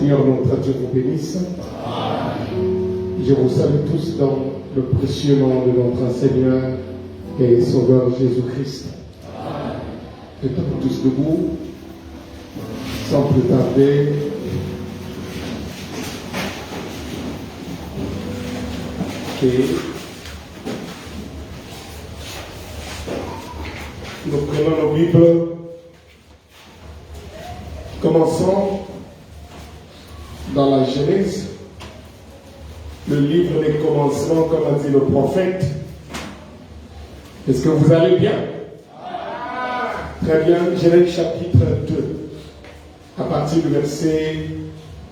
Seigneur, notre Dieu vous bénisse. Je vous salue tous dans le précieux nom de notre Seigneur et Sauveur Jésus-Christ. Mettons tous debout, sans plus tarder. Et nous prenons nos Bibles. Commençons dans la Genèse, le livre des commencements, comme a dit le prophète. Est-ce que vous allez bien? Très bien. Genèse chapitre 2. À partir du verset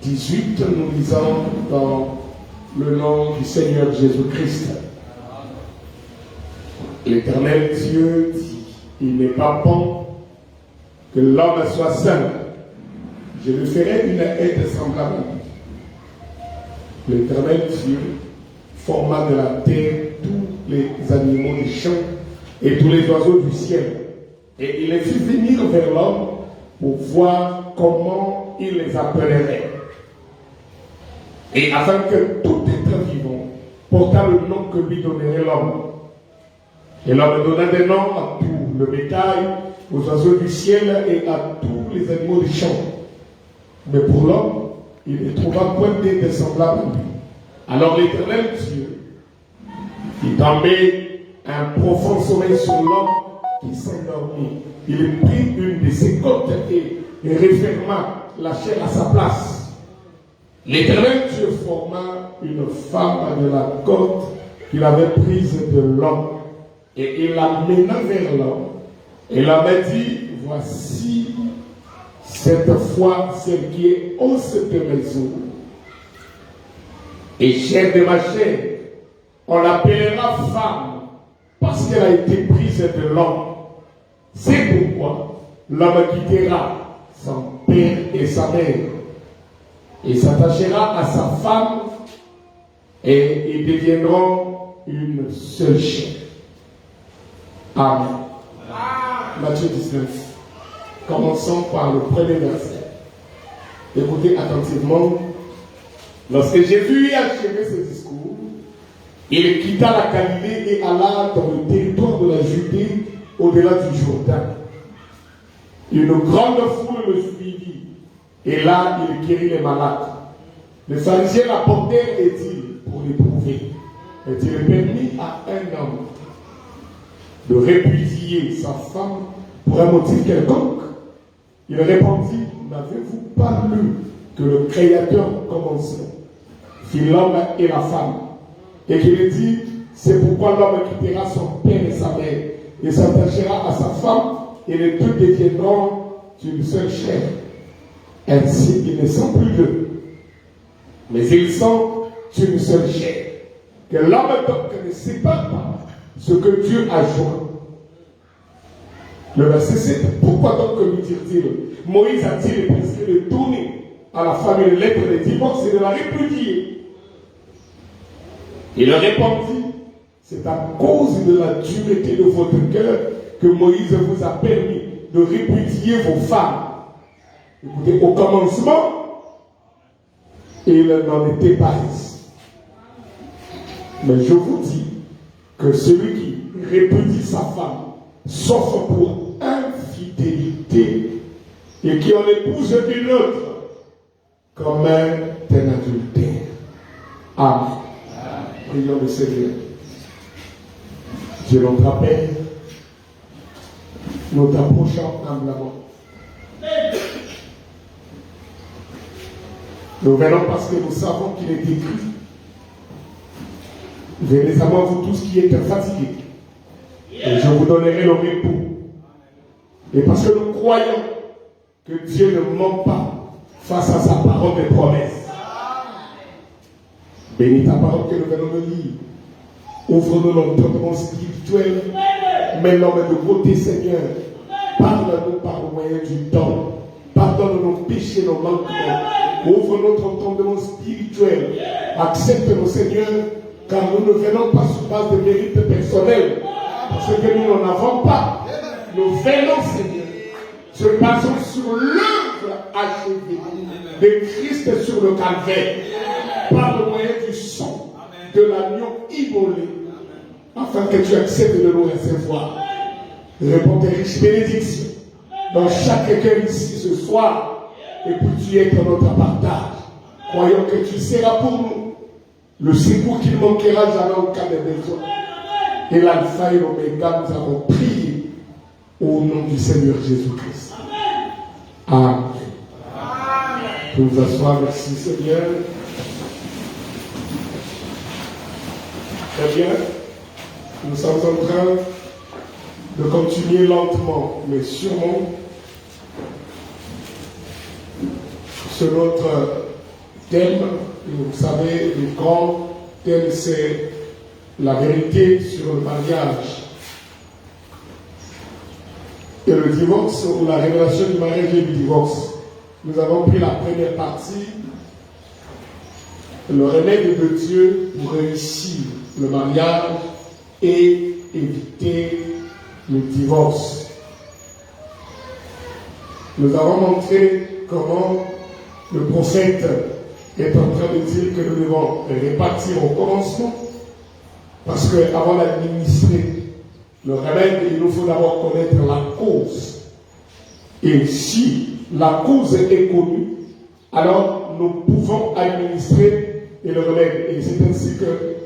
18, nous lisons dans le nom du Seigneur Jésus-Christ. L'Éternel Dieu dit, il n'est pas bon que l'homme soit seul. Je lui ferai une aide semblable. L'Éternel Dieu forma de la terre tous les animaux des champs et tous les oiseaux du ciel. Et il les fit venir vers l'homme pour voir comment il les appellerait. Et afin que tout être vivant portât le nom que lui donnerait l'homme. Et l'homme donna des noms à tout le bétail, aux oiseaux du ciel et à tous les animaux des champs. Mais pour l'homme, il ne trouva point d'aide semblable à lui. Alors l'Éternel Dieu fit tomber un profond sommeil sur l'homme qui s'endormit. Il prit une de ses côtes et referma la chair à sa place. L'Éternel Dieu forma une femme de la côte qu'il avait prise de l'homme et il la mena vers l'homme. Et l'homme dit, voici cette fois, celle qui est os de mes os et chair de ma chair, on l'appellera femme parce qu'elle a été prise de l'homme. C'est pourquoi l'homme quittera son père et sa mère et s'attachera à sa femme et ils deviendront une seule chair. Amen. Matthieu 19. Commençons par le premier verset. Écoutez attentivement. Lorsque Jésus eut achevé ce discours, il quitta la Galilée et alla dans le territoire de la Judée, au-delà du Jourdain. Une grande foule le suivit, et là il guérit les malades. Les pharisiens l'apportèrent et dit, pour l'éprouver, est-il permis à un homme de répudier sa femme pour un motif quelconque? Il répondit, n'avez-vous pas lu que le Créateur commençait, fit l'homme et la femme, et qu'il dit, c'est pourquoi l'homme quittera son père et sa mère, et s'attachera à sa femme, et les deux deviendront une seule chair. Ainsi, ils ne sont plus deux, mais ils sont une seule chair. Que l'homme donc ne sépare pas ce que Dieu a joint. Le verset 7, pourquoi donc lui dire-t-il, Moïse a-t-il prescrit de tourner à la femme une lettre de divorce et de la répudier? Il répondit, c'est à cause de la dureté de votre cœur que Moïse vous a permis de répudier vos femmes. Écoutez, au commencement, il n'en était pas ainsi. Mais je vous dis que celui qui répudie sa femme, sauf pour infidélité, et qui en épouse une autre, commet un adultère. Amen. Prions le Seigneur. Dieu notre Père, nous t'approchons humblement. Nous venons parce que nous savons qu'il est écrit. Venez à moi, vous tous qui êtes fatigués, et je vous donnerai le repos. Et parce que nous croyons que Dieu ne ment pas face à sa parole de promesse. Bénis ta parole que nous venons de lire. Ouvre-nous l'entendement spirituel. Mets-nous de côté, Seigneur. Parle-nous par le moyen du temps. Pardonne nos péchés, nos manquements. Ouvre notre entendement spirituel. Accepte-nous, Seigneur, car nous ne venons pas sur base de mérite personnel. Parce que nous n'en avons pas. Nous venons, Seigneur, se basons sur l'œuvre achevée de Christ sur le calvaire, par le moyen du sang de l'agneau immolé, afin que tu acceptes de nous recevoir. Réponds tes riches bénédictions dans chaque cœur ici ce soir, et puis tu es notre partage. Croyons que tu seras pour nous le secours qui ne manquera jamais au cas de besoin. Et l'alpha et l'oméga, nous avons prié au nom du Seigneur Jésus-Christ. Amen. Pour vous asseoir, merci Seigneur. Très bien. Nous sommes en train de continuer lentement, mais sûrement, sur notre thème. Vous savez, le grand thème, c'est la vérité sur le mariage. Et le divorce, ou la révélation du mariage et du divorce. Nous avons pris la première partie, le remède de Dieu pour réussir le mariage et éviter le divorce. Nous avons montré comment le prophète est en train de dire que nous devons répartir au commencement, parce qu'avant d'administrer le remède, il nous faut d'abord connaître la cause. Et si la cause est connue, alors nous pouvons administrer le remède. Et c'est ainsi que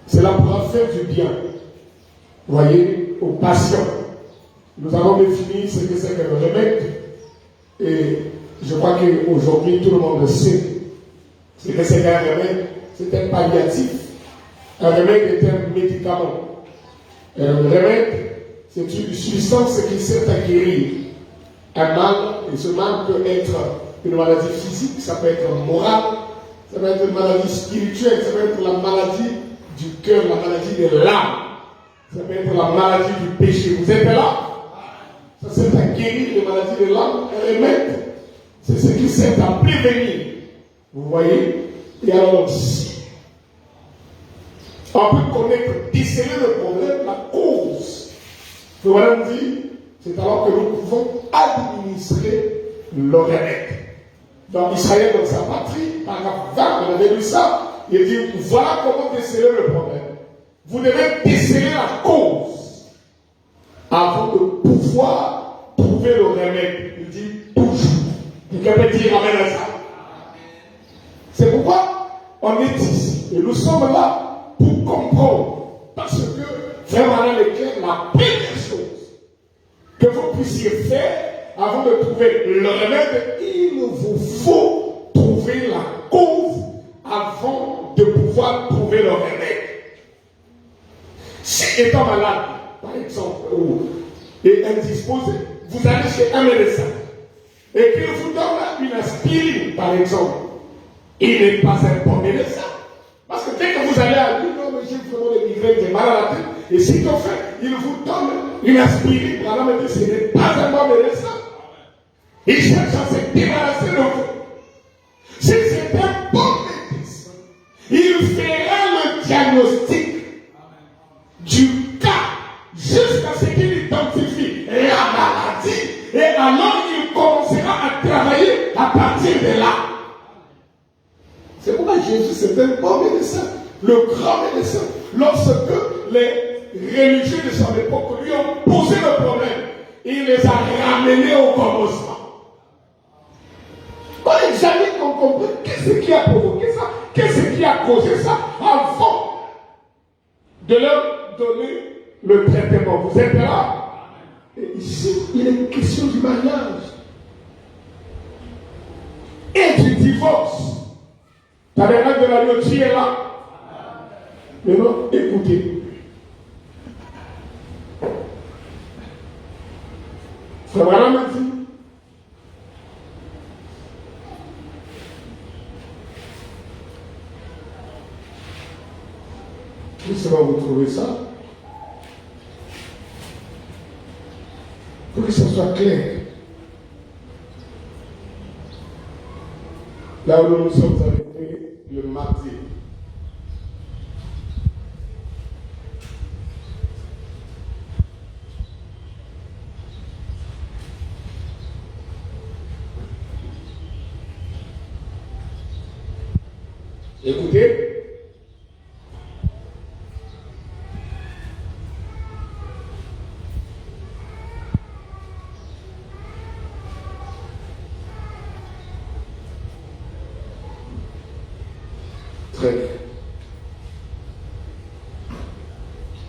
cela pourra faire du bien. Vous voyez, aux patients. Nous avons défini ce que c'est que le remède. Et je crois qu'aujourd'hui, tout le monde sait ce que c'est qu'un remède. C'est un palliatif. Un remède est un médicament. Un remède, c'est une substance qui sert à guérir un mal, et ce mal peut être une maladie physique, ça peut être morale, ça peut être une maladie spirituelle, ça peut être la maladie du cœur, la maladie de l'âme, ça peut être la maladie du péché. Vous êtes là? Ça sert à guérir les maladies de l'âme. Un remède, c'est ce qui sert à prévenir. Vous voyez? Et alors, on peut connaître, déceler le problème, la cause. Le voilà nous dit, c'est alors que nous pouvons administrer le remède. Dans Israël, dans sa patrie, paragraphe 20, on avait lu ça, il dit, voilà comment déceler le problème. Vous devez déceler la cause avant de pouvoir trouver le remède. Il dit toujours. Quelqu'un peut dire amen à ça. C'est pourquoi on est ici. Et nous sommes là pour comprendre. Parce que, vraiment, la première chose que vous puissiez faire avant de trouver le remède, il vous faut trouver la cause avant de pouvoir trouver le remède. Si étant malade, par exemple, et indisposé, vous allez chez un médecin et qu'il vous donne une aspirine, par exemple, il n'est pas un bon médecin. Parce que dès que vous allez à lui, non, mais j'ai vraiment des migraines, j'ai mal à la tête, et si qu'on fait, il vous donne une aspirine, par exemple, ce n'est pas un bon médecin. Il cherche à se débarrasser de vous. Si c'est un bon médecin, il fera le diagnostic du cas jusqu'à ce qu'il identifie la maladie, et alors il commencera à travailler à partir de là. C'est pourquoi Jésus, c'est un bon médecin, le grand médecin. Lorsque les religieux de son époque lui ont posé le problème, il les a ramenés au commencement. On examine, on comprend qu'est-ce qui a provoqué ça, qu'est-ce qui a causé ça, avant de leur donner le traitement. Vous êtes là? Et ici, il est question du mariage et du divorce. Ta mère de la tu est là. Maintenant, écoutez. Frère Branham m'a dit. Laissez-moi vous trouver ça. Pour que ça soit clair. Là où nous nous sommes arrêtés le mardi. Écoutez.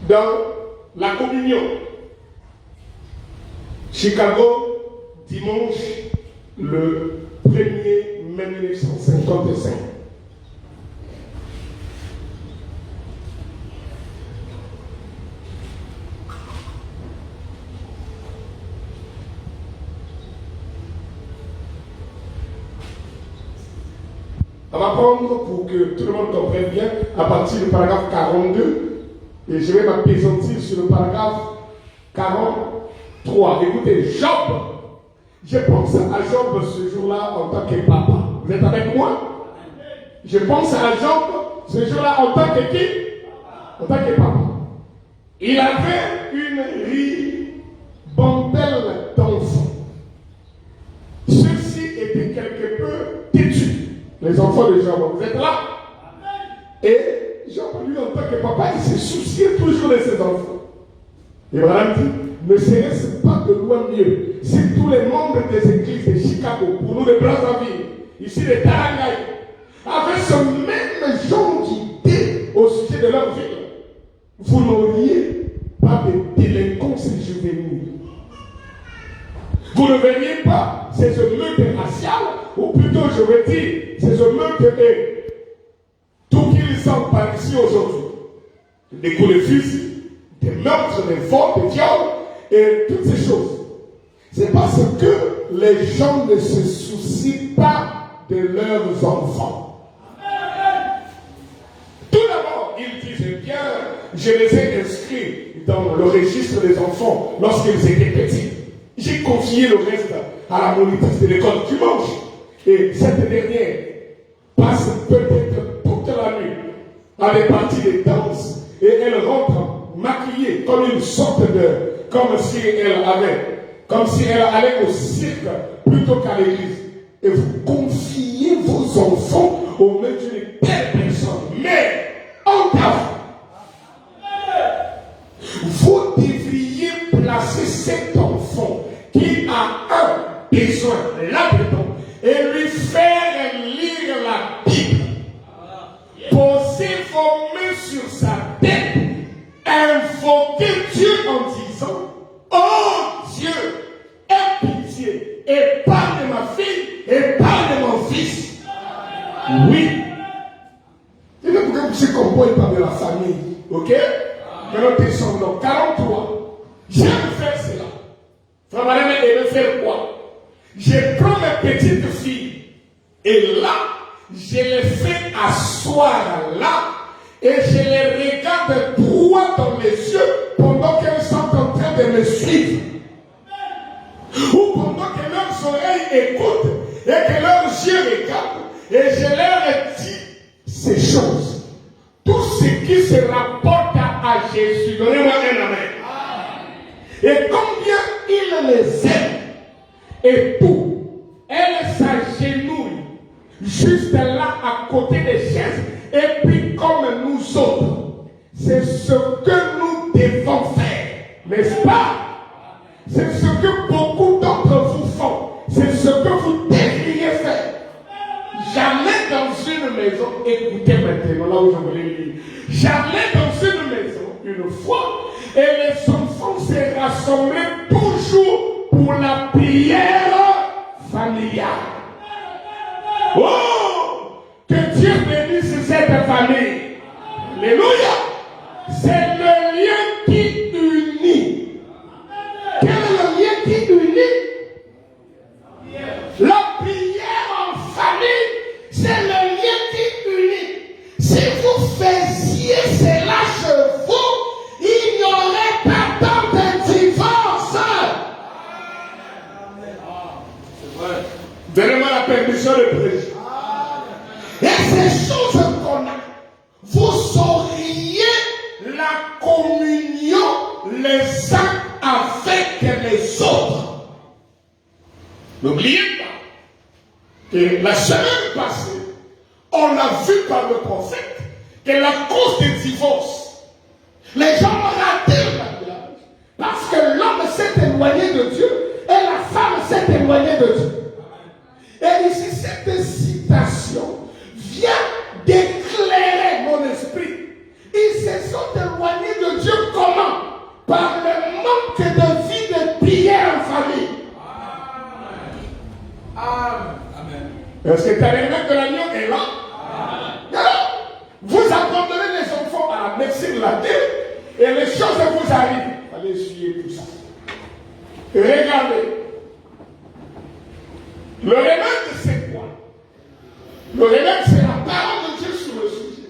Dans la communion, Chicago, dimanche, le 1er mai 1955. On va prendre pour que tout le monde comprenne bien à partir du paragraphe 42 et je vais m'appesantir sur le paragraphe 43. Écoutez, Job, je pense à Job ce jour-là en tant que papa. Vous êtes avec moi? Je pense à Job ce jour-là en tant que qui? En tant que papa. Il avait une ribambelle d'enfants. Ceux-ci étaient quelque peu têtus. Les enfants de Job, vous êtes là? Et Job, lui, en tant que papa, il se souciait toujours de ses enfants. Et Branham dit, ne serait-ce pas de loin mieux si tous les membres des églises de Chicago, pour nous de Brazzaville, ici de Tarangay, avaient ce même genre d'idée au sujet de leur vie, vous n'auriez pas de délinquance juvénile. Vous ne verriez pas ces meutes raciales, ou plutôt je veux dire, ces meutes et tout qu'ils sont par ici aujourd'hui. Des coups de fusil, des meurtres, des vols, des viols, et toutes ces choses. C'est parce que les gens ne se soucient pas de leurs enfants. Tout d'abord, ils disaient bien, je les ai inscrits dans le registre des enfants lorsqu'ils étaient petits. J'ai confié le reste à la monitrice de l'école dimanche. Et cette dernière passe peut-être toute la nuit à des parties de danse et elle rentre maquillée comme une sorte de, comme si elle allait au cirque plutôt qu'à l'église. Et vous confiez vos enfants aux mains d'une telle personne. Mais en cas, vous devriez placer cet enfant qui a un besoin là-dedans et lui faire lire la Bible. Posez vos mains sur sa tête, invoquez Dieu en disant, oh Dieu, aie pitié, épargne ma fille, épargne mon fils. Oui. C'est pour que vous se comportez par de la famille. Ok? Maintenant, descendons. 43. J'aime faire cela. Frère Madame, elle veut faire quoi? Je prends mes petites filles et là, je les fais asseoir là et je les regarde droit dans les yeux pendant qu'elles sont en train de me suivre. Ou pendant que leurs oreilles écoutent et que leurs yeux regardent et je leur dis ces choses. Tout ce qui se rapporte à Jésus. Donnez-moi un amen. Et combien il les aime. Et tout, elle s'agenouille juste là à côté des chaises. Et puis comme nous autres, c'est ce que nous devons faire. N'est-ce pas? C'est ce que beaucoup d'entre vous font. C'est ce que vous devriez faire. Jamais dans une maison, écoutez maintenant là où je voulais lire. Jamais dans une maison, une fois, et les enfants se rassemblaient toujours pour la prière familiale. Oh, que Dieu bénisse cette famille. Alléluia. C'est le lien qui unit. Quel est le lien qui unit? La prière en famille, c'est le lien qui unit. Si vous faisiez cela chez vous, il n'y aurait pas tant de divorce. Donnez-moi la permission de prêcher. Et ces choses qu'on a, vous sauriez la communion les uns avec les autres. N'oubliez pas que la semaine passée, on a vu par le prophète que la cause des divorces, les gens ont raté le mariage parce que l'homme s'est éloigné de Dieu et la femme s'est éloignée de Dieu. Et ici, cette citation vient d'éclairer mon esprit. Ils se sont éloignés de Dieu comment? Par le manque de vie de prière en famille. Amen. Est-ce que l'élément de l'agneau est là? Alors, vous abandonnez les enfants à la médecine de la terre et les choses vous arrivent. Allez suivre tout ça. Et regardez. Le remède, c'est quoi? Le remède, c'est la parole de Dieu sur le sujet.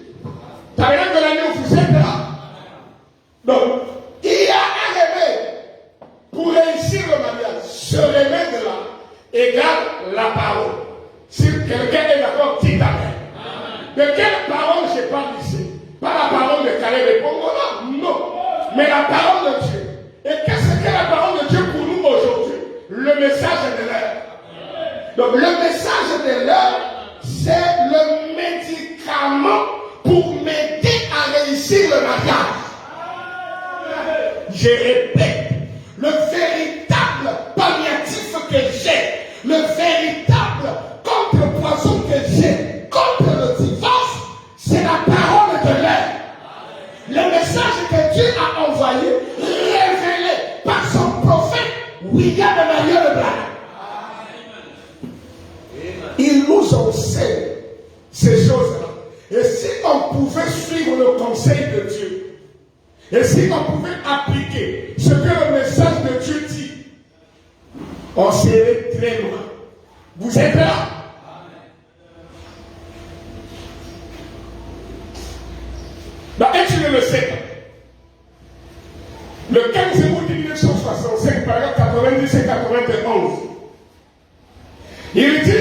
T'as rien de l'agneau, vous êtes là? Donc, il y a un remède pour réussir le mariage. Ce remède-là égale la parole. Si quelqu'un est d'accord, dites Amen. De quelle parole je parle ici? Pas la parole de Caleb et Pongola, non. Mais la parole de Dieu. Et qu'est-ce que la parole de Dieu pour nous aujourd'hui? Le message de l'heure. Donc le message de l'heure, c'est le médicament pour m'aider à réussir le mariage. Je répète, le véritable palliatif que j'ai, le véritable contrepoison que j'ai contre le divorce, c'est la parole de l'heure. Le message que Dieu a envoyé, révélé par son prophète William Emmanuel Branham. Il nous enseigne ces choses-là. Et si on pouvait suivre le conseil de Dieu, et si on pouvait appliquer ce que le message de Dieu dit, on serait très loin. Vous êtes là? Dans étudier le 7, le 15 août 1965, paragraphe 90 et 91, il dit,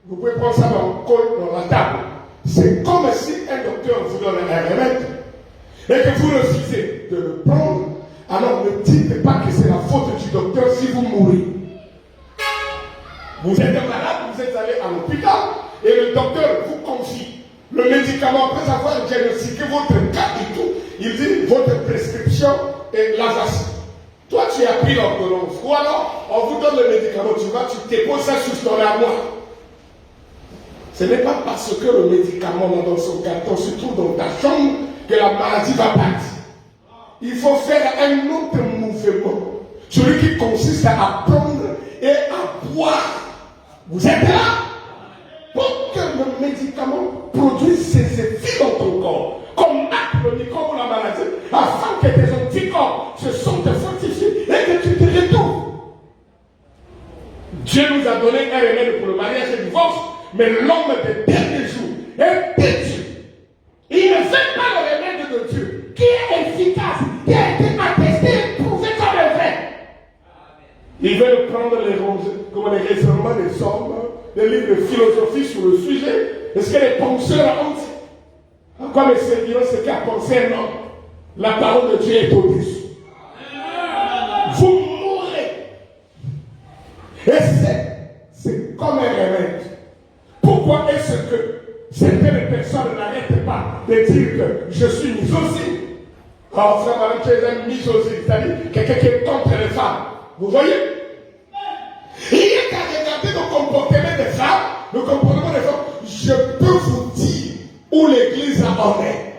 vous pouvez prendre ça dans la table, c'est comme si un docteur vous donne un remède et que vous refusez de le prendre, alors ne dites pas que c'est la faute du docteur si vous mourrez. Vous êtes malade, vous êtes allé à l'hôpital et le docteur vous confie le médicament après avoir diagnostiqué votre cas et tout. Il dit votre prescription est l'Avastin. Toi tu as pris l'ordonnance. Ou alors on vous donne le médicament, tu vas, tu déposes ça sur ton armoire. Ce n'est pas parce que le médicament dans son carton se trouve dans ta chambre que la maladie va partir. Il faut faire un autre mouvement. Celui qui consiste à prendre et à boire. Vous êtes là? Pour que le médicament produise ses effets dans ton corps, combattre le microbe ou la maladie, afin que tes anticorps se sentent fortifiés et que tu te retrouves. Dieu nous a donné un remède pour le mariage et le divorce, mais l'homme des derniers jours est têtu. Il ne fait pas le remède de Dieu, qui est efficace, qui a été attesté et prouvé comme vrai. Il veut prendre les raisonnements des hommes, des livres de philosophie sur le sujet. Est-ce que les penseurs ont dit? Comme c'est dire ce qu'a pensé un homme, la parole de Dieu est au-dessus. Vous mourrez. Et c'est comme un remède. Pourquoi est-ce que certaines personnes n'arrêtent pas de dire que je suis misogyne? Alors, frère Marie, tu es un misogyne, c'est-à-dire quelqu'un qui est contre les femmes. Vous voyez? Il n'y a qu'à regarder le comportement des femmes, le comportement des femmes. Je peux vous dire où l'Église en est.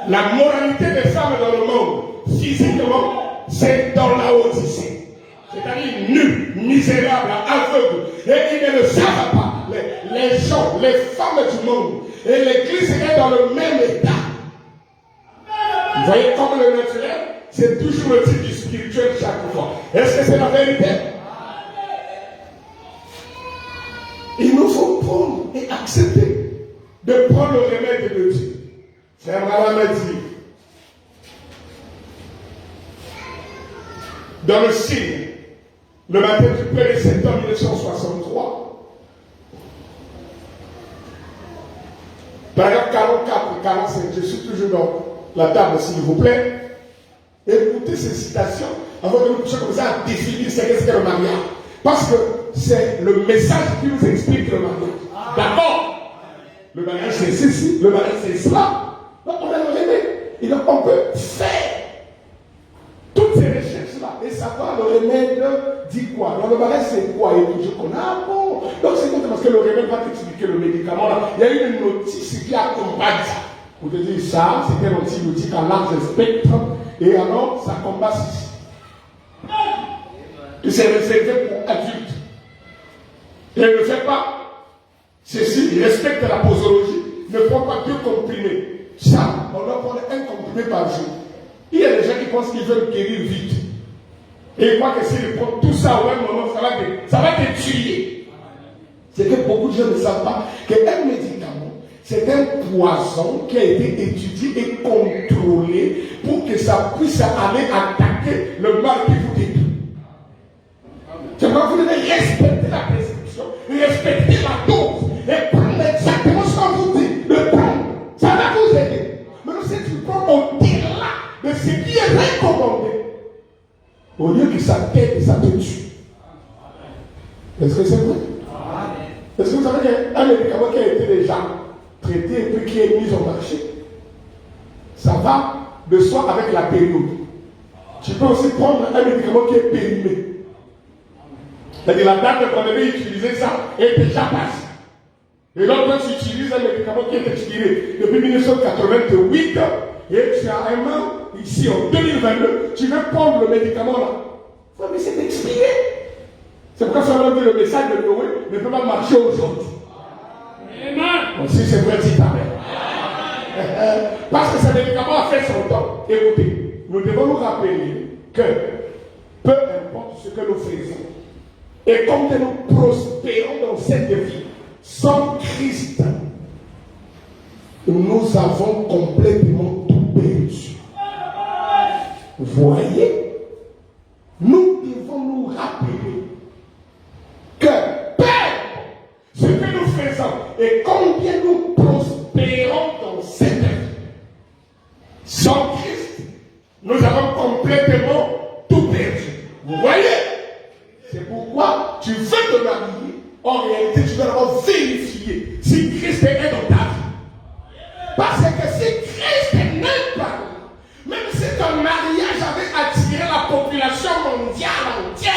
La moralité des femmes dans le monde, physiquement, c'est dans la Odyssée. C'est-à-dire nus, misérables, aveugles. Et ils ne le savent pas. les gens, les femmes du monde, et l'église est dans le même état. Vous voyez comme le naturel, c'est toujours le type du spirituel chaque fois. Est-ce que c'est la vérité? Il nous faut prendre et accepter de prendre le remède de Dieu. C'est Abraham a dit, dans le signe, le matin du 1er septembre 1963, paragraphe 44 et 45, je suis toujours dans la table s'il vous plaît. Écoutez ces citations avant de nous commencer à définir ce qu'est le mariage. Parce que c'est le message qui nous explique le mariage. D'abord, le mariage c'est ceci, le mariage c'est cela. Donc on a le remède. Et donc on peut faire toutes ces recherches-là et savoir le remède dit quoi. Dans le mariage c'est quoi? Et toujours qu'on a bon. Donc c'est comme parce que le remède va t'expliquer le médicament là. Il y a une notice qui accompagne ça. Pour te dire ça, c'est un antibiotique à large spectre. Et alors ça combat ceci. Et c'est réservé pour adultes. Et il ne fait pas ceci, il respecte la posologie, ne prend pas 2 comprimés. Ça, on doit prendre 1 comprimé par jour. Il y a des gens qui pensent qu'ils veulent guérir vite. Et ils croient que s'ils prennent tout ça au même moment, ça va te tuer. C'est que beaucoup de gens ne savent pas qu'un médicament, c'est un poison qui a été étudié et contrôlé pour que ça puisse aller attaquer le mal qui vous détruit. C'est pourquoi vous devez respecter la prescription, respecter la dose et prendre exactement ce qu'on vous dit. Le prendre, ça va vous aider. Mais si tu prends au-delà de ce qui est recommandé, au lieu que ça t'aide, ça te tue. Est-ce que c'est vrai? Est-ce que vous savez qu'un médicament qui a été déjà traité et puis qui est mis au marché, ça va de soi avec la période. Tu peux aussi prendre un médicament qui est périmé. C'est-à-dire la date qu'on devait utiliser ça est déjà passée. Et donc quand tu utilises un médicament qui est expiré depuis 1988 et tu as un an, ici en 2022, tu veux prendre le médicament là. Ouais, mais c'est expiré. C'est pourquoi ça veut dire le message de Noé ne peut pas marcher aujourd'hui. Donc si c'est vrai, dis amen. Parce que ce médicament a fait son temps. Écoutez, nous devons nous rappeler que peu importe ce que nous faisons, et comme nous prospérons dans cette vie, sans Christ, nous avons complètement tout perdu. Voyez, nous devons nous rappeler que ce que nous faisons et combien nous prospérons dans cette vie, sans Christ, nous avons complètement tout perdu. Vous voyez? C'est pourquoi tu veux te marier. En réalité, tu dois d'abord vérifier si Christ est dans ta vie. Parce que si Christ n'est pas là, même si ton mariage avait attiré la population mondiale entière,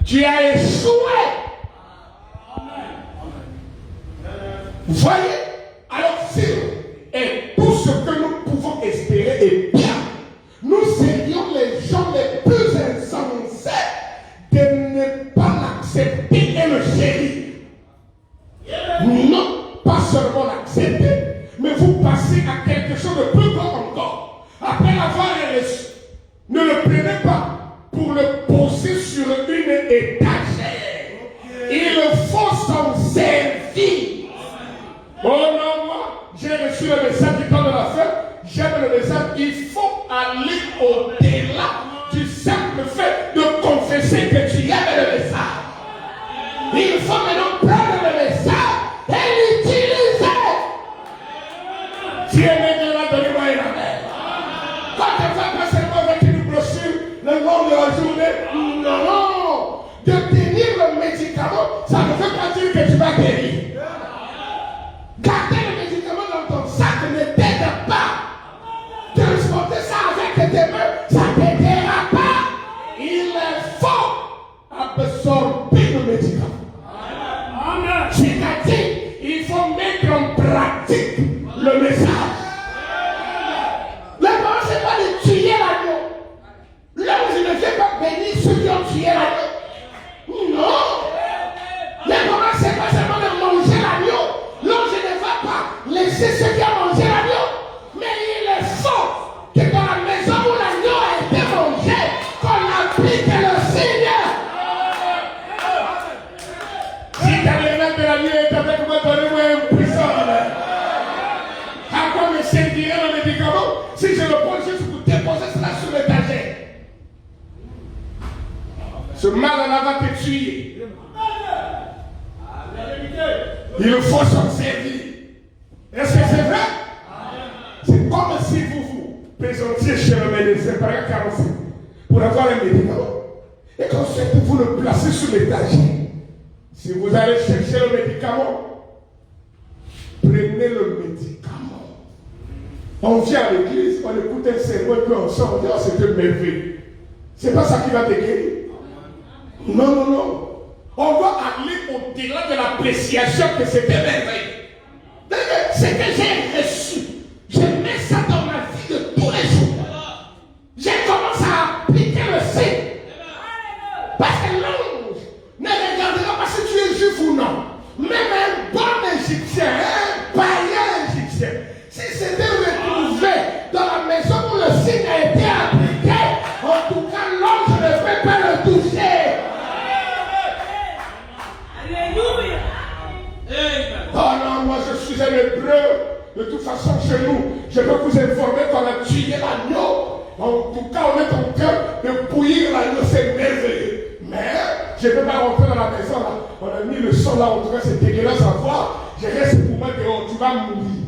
tu as échoué. Vous voyez? Alors si et tout ce que nous pouvons espérer est bien, nous serions les gens les plus insensés de ne pas l'accepter et le chérir. Non, pas seulement l'accepter, mais vous passez à quelque chose de plus grand encore. Après l'avoir reçu, ne le prenez pas pour le poser sur une étagère. Il faut s'en servir. Oh non, moi, j'ai reçu le message du temps de la fête. J'aime le message. Il faut aller au-delà du simple fait de confesser que tu aimes le message. Il faut maintenant prendre le message et l'utiliser. Si elle est là, donnez-moi une amen. Quand tu vas pas seulement avec une brochure le long de la journée, non. De tenir le médicament, ça ne veut pas dire que tu vas guérir. Garder le médicament dans ton sac ne t'aide pas. Transporter ça avec tes mains, ça ne t'aidera pas. Il faut absorber le médicament. C'est-à-dire, il faut mettre en pratique le message. Le moment, ce n'est pas de tuer l'agneau. Là où je ne fais pas bénir ceux qui ont tué l'agneau. Non. Le moment, ce n'est pas seulement tuer. Il faut s'en servir. Est-ce que c'est vrai? C'est comme si vous présentiez chez le médecin, par exemple 45, pour avoir un médicament. Et qu'ensuite vous le placez sur l'étagère. Si vous allez chercher le médicament, prenez le médicament. On vient à l'église, on écoute un sermon, puis on sort, on dit, oh, c'est une merveille. C'est pas ça qui va te guérir. Non, non, non. On va aller au-delà de l'appréciation que c'était merveille. Ce que j'ai reçu, je mets ça dans ma vie de tous les jours. J'ai commencé à appliquer le signe. Parce que l'ange ne regardera pas si tu es juif ou non. Même un bon Égyptien, un païen Égyptien, si c'était retrouvé dans la maison où le signe a été appliqué, en tout cas l'ange ne peut pas le toucher. Alléluia. Oh non, moi je suis un hébreu. De toute façon, chez nous, je peux vous informer qu'on a tué l'agneau. En tout cas, on est en train de bouillir l'agneau, c'est merveilleux. Mais je ne peux pas rentrer dans la maison là. On a mis le sang là, en tout cas, c'est dégueulasse à voir. Je reste pour moi dehors, tu vas mourir.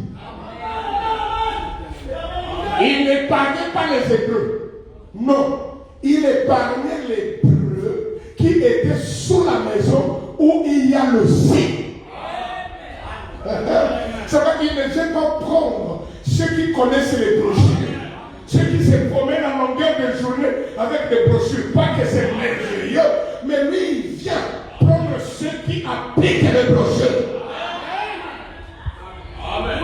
Il n'épargnait pas les Hébreux. Non, il épargnait les Hébreux qui étaient sous la maison où il y a le signe. Ça va dire ne vient pas prendre ceux qui connaissent les brochures, ceux qui se promènent en longueur de journée avec des brochures. Pas que c'est merveilleux, mais lui il vient prendre ceux qui appliquent les brochures. Amen.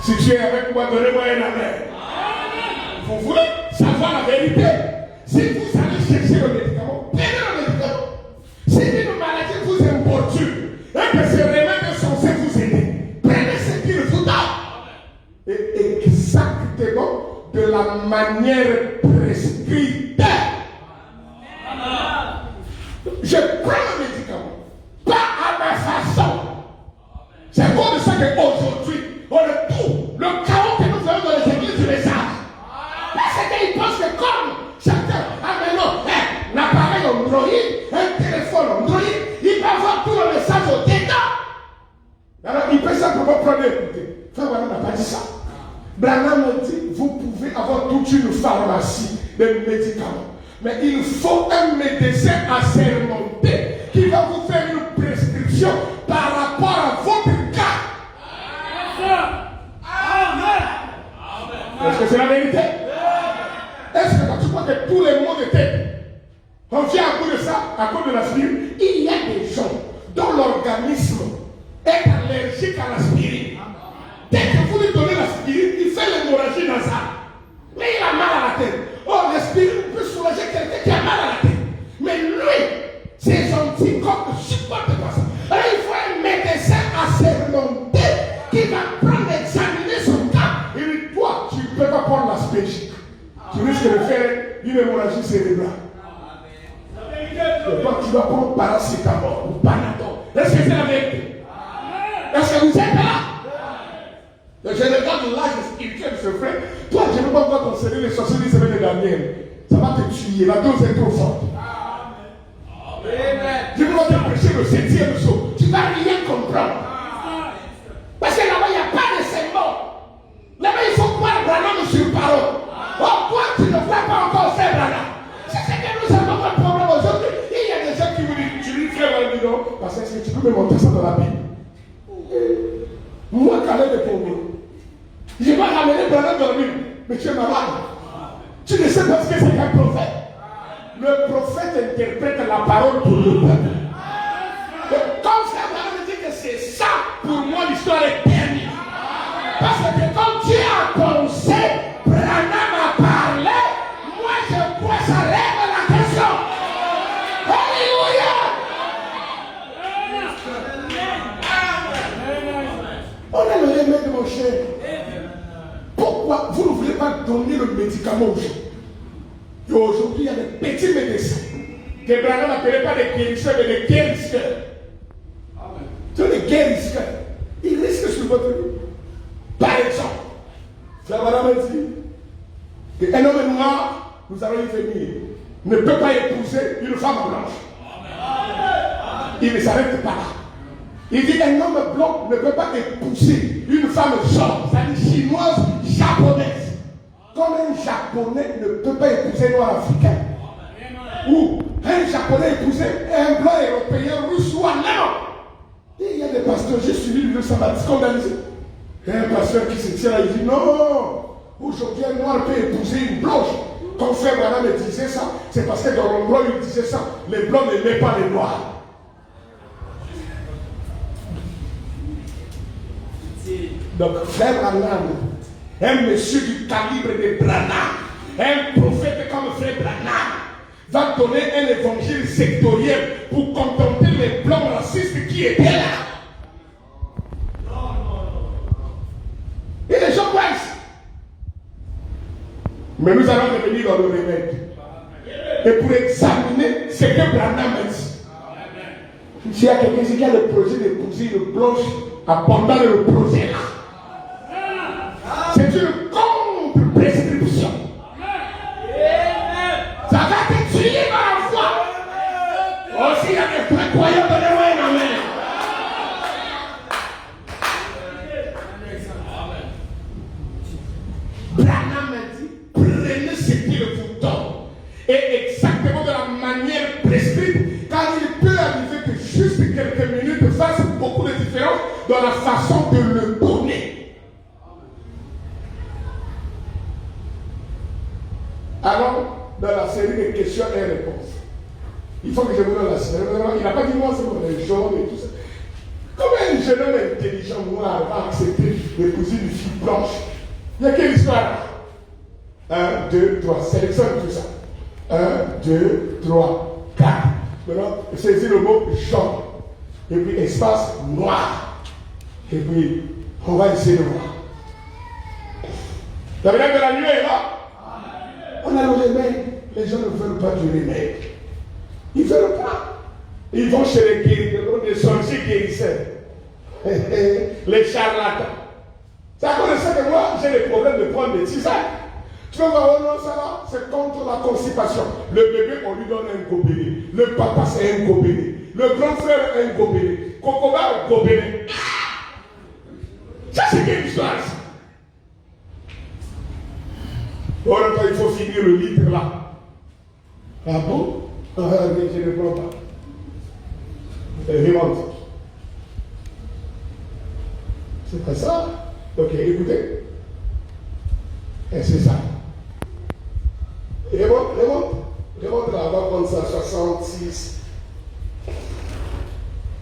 Si tu es avec moi, donnez-moi un amen. Vous voulez savoir la vérité? Si vous allez chercher le médicament, prenez le médicament. Si une maladie vous importune et que ce remède est censé vous aider, prenez ce qu'il vous donne. Et exactement de la manière prescrite. Je prends le médicament, pas à ma façon. C'est pour ça qu'aujourd'hui, on le tout, le chaos que nous avons dans les églises du message. Parce qu'ils pensent que comme chacun a maintenant un appareil Android, un téléphone Android, il peut avoir tout le message au dedans. Alors il peut simplement prendre et écouter. Frère Branham n'a pas dit ça. Branham a dit, vous pouvez avoir toute une pharmacie de médicaments. Mais il faut un médecin assermenté qui va vous faire une prescription par rapport à votre cas. Est-ce que c'est la vérité? Est-ce que quand tu crois que tous les maux de tête, on vient à cause de ça, à cause de l'aspirine? Il y a des gens dont l'organisme est allergique à l'aspirine. Dès que vous lui donnez l'aspirine, il fait l'hémorragie dans ça. Mais il a mal à la tête. Oh, l'aspirine peut soulager quelqu'un qui a mal à la tête. Mais lui, ses anticorps ne supportent pas ça. Alors il faut un médecin assermenté qui va prendre, examiner son cas. Il dit, toi, tu ne peux pas prendre l'aspégie. Tu risques de faire une hémorragie cérébrale. Et toi, tu dois prendre paracétamol ou Panadol. Est-ce que c'est la vérité? Est-ce que vous êtes là? Je regarde l'âge spirituel de ce frère. Toi, je ne veux pas voir ton CV les 70 semaines de Daniel. Ça va te tuer. La dose est trop forte. Je ne veux pas te prêcher le 7e saut. Tu ne vas rien comprendre. Parce que là-bas, il n'y a pas de symbole. Là-bas, il faut croire Branham sur parole. Oh, toi, tu ne vois pas encore faire Branham. C'est ce que nous avons comme problème aujourd'hui. Il y a des gens qui vous disent, tu lui fais un bidon. Parce que tu peux me montrer ça dans la Bible. Moi, quand même, des problèmes. Je vais ramener Branham dans la Bible. Mais tu es malade. Tu ne sais pas ce que c'est qu'un prophète. Le prophète interprète la parole pour le peuple. Donc, quand frère Branham dit que c'est ça, pour moi, l'histoire est terminée. Parce que quand Dieu a pensé, Branham a parlé, moi je crois que ça lève la question. Alléluia! On a le remède, mon cher. Pourquoi vous ne voulez pas donner le médicament aux gens? Et aujourd'hui, il y a des petits médecins que Branham n'appelait pas des guérisseurs, mais des guérisseurs. Ce sont des guérisseurs. Ils risquent sur votre vie. Par exemple, Frère Branham a dit qu'un homme noir, nous allons y venir, ne peut pas épouser une femme blanche. Il ne s'arrête pas là. Il dit un homme blanc ne peut pas épouser une femme jaune, c'est-à-dire chinoise, japonaise. Comme un japonais ne peut pas épouser un noir africain. Ou un japonais épouser un blanc européen, russe ou allemand. Et il y a des pasteurs, j'ai suivi le sabbat scandalisé. Il y a un pasteur qui se tient là, il dit non, aujourd'hui un noir peut épouser une blanche. Quand frère Branham me disait ça, c'est parce que dans l'endroit où il disait ça, les blancs n'aimaient pas les noirs. Donc frère Branham, un monsieur du calibre de Branham, un prophète comme frère Branham, va donner un évangile sectoriel pour contenter les blancs racistes qui étaient là. Et les gens voient ici. Mais nous allons revenir dans le remède. Et pour examiner ce que Branham a dit. S'il y a quelqu'un qui a le projet d'épouser une blanche, pendant le projet là. C'est une contre-prescription. Ça va te tuer par la foi. Aussi, il y a des vrais croyants, donnez-moi un amen. Branham a dit, prenez ce qu'il vous donne. Et exactement de la manière prescrite, car il peut arriver que juste quelques minutes fassent beaucoup de différence dans la façon de le donner. Alors, dans la série de questions et réponses, il faut que je vous donne la série. Il n'a pas dit moi, c'est pour les jaunes et tout ça. Comment un jeune homme intelligent noir va accepter d'épouser une fille blanche? Il y a quelle histoire? 1, 2, 3, sélectionne tout ça. 1, 2, 3, 4. Maintenant, saisis le mot jaune. Et puis espace noir. Et puis, on va essayer de voir. La venue de la nuit est là. On a le remède. Les gens ne veulent pas du remède. Ils ne veulent pas. Ils vont chez les guérisseurs, les sorciers guérisseurs. Les charlatans. C'est à cause de ça que moi, j'ai le problème de prendre des tisanes. Tu vas voir, oh non, ça va, c'est contre la constipation. Le bébé, on lui donne un gobéné. Le papa, c'est un gobéné. Le grand frère, un gobéné. Cocoba, un gobéné. Ça, c'est quelle histoire, ça? Oh, là, il faut finir le litre là. Ah bon? Ah, je ne prends pas. Remonte. C'est pas ça? Ok, écoutez. Et c'est ça. Remonte là, on va prendre ça, 66.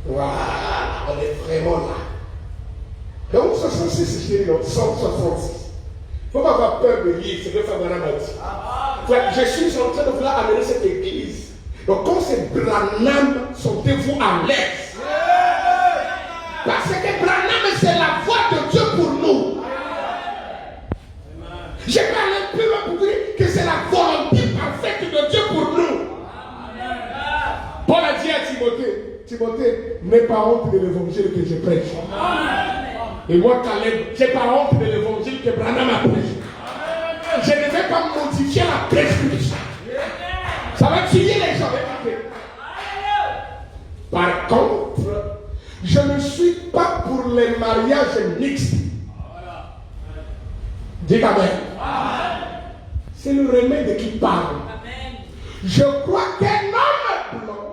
Voilà, on est vraiment là. Donc 66, je dis non, 166. Il ne faut pas avoir peur de lire ce que Fabrana m'a dit. Je suis en train de vouloir amener cette église. Donc quand c'est Branham, sentez-vous à l'aise. Parce que Branham, c'est la voix de Dieu pour nous. Je vais aller plus loin pour dire que c'est la volonté parfaite de Dieu pour nous. Paul a dit à Timothée, n'aie pas honte de l'évangile que je prêche. Et moi, Caleb, j'ai pas honte de l'évangile que Branham a prêché. Je ne vais pas modifier la prescription. Ça va tuer les gens. Par contre, je ne suis pas pour les mariages mixtes. Dites amen. C'est le remède qui parle. Je crois qu'un homme blanc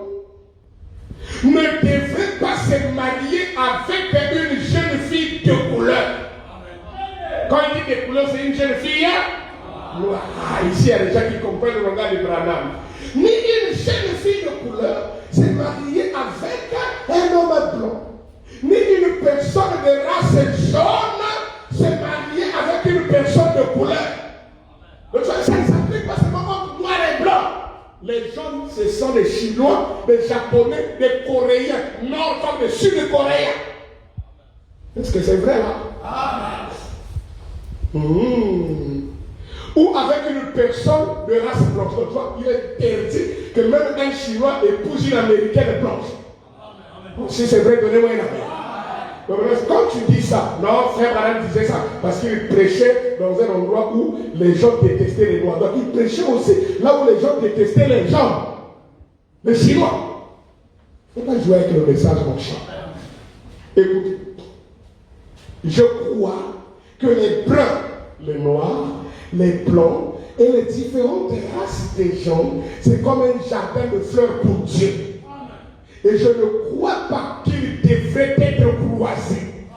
ne devrait pas se marier avec une jeune fille de couleur. Quand il dit de couleur, c'est une jeune fille noire. Ici, il y a des gens qui comprennent le langage de Branham. Ni une jeune fille de couleur se marier avec un homme blanc. Ni une personne de race jaune se marier avec une personne de couleur. Donc ça ne s'applique pas seulement entre noir et blanc. Les jaunes, ce sont les Chinois, les Japonais, les Coréens, nord comme les Sud-Coréens. Est-ce que c'est vrai là? Ou avec une personne de race blanche. Donc, il est interdit que même un Chinois épouse une Américaine blanche. Si c'est vrai, donnez-moi un avis. Quand tu dis ça, non, frère Branham disait ça parce qu'il prêchait dans un endroit où les gens détestaient les Noirs. Donc il prêchait aussi là où les gens détestaient les gens, les Chinois. Il ne faut pas jouer avec le message, mon cher. Écoutez, je crois que les blancs, les noirs, les blancs et les différentes races des gens, c'est comme un jardin de fleurs pour Dieu. Et je ne crois pas qu'ils devraient être croisés.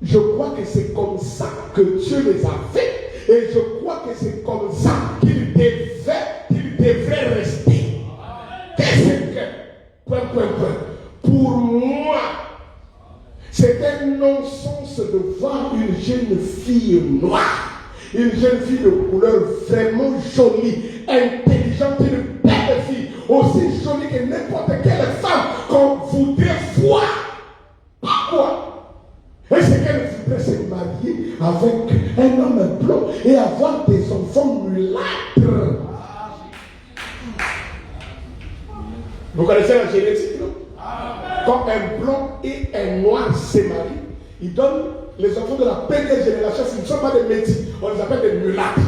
Je crois que c'est comme ça que Dieu les a fait. Et je crois que c'est comme ça qu'ils devraient rester. Qu'est-ce que... Pour moi, c'est un non-sens de voir une jeune fille noire, une jeune fille de couleur vraiment jolie, intelligente, une belle fille, aussi jolie que n'importe quelle femme qu'on voudrait voir. Pourquoi? Est-ce qu'elle voudrait se marier avec un homme blanc et avoir des enfants mulâtres? Vous connaissez la génétique, non? Quand un blanc et un noir se marient, ils donnent les enfants de la première génération. Ce ne sont pas des métis, on les appelle des mulâtres.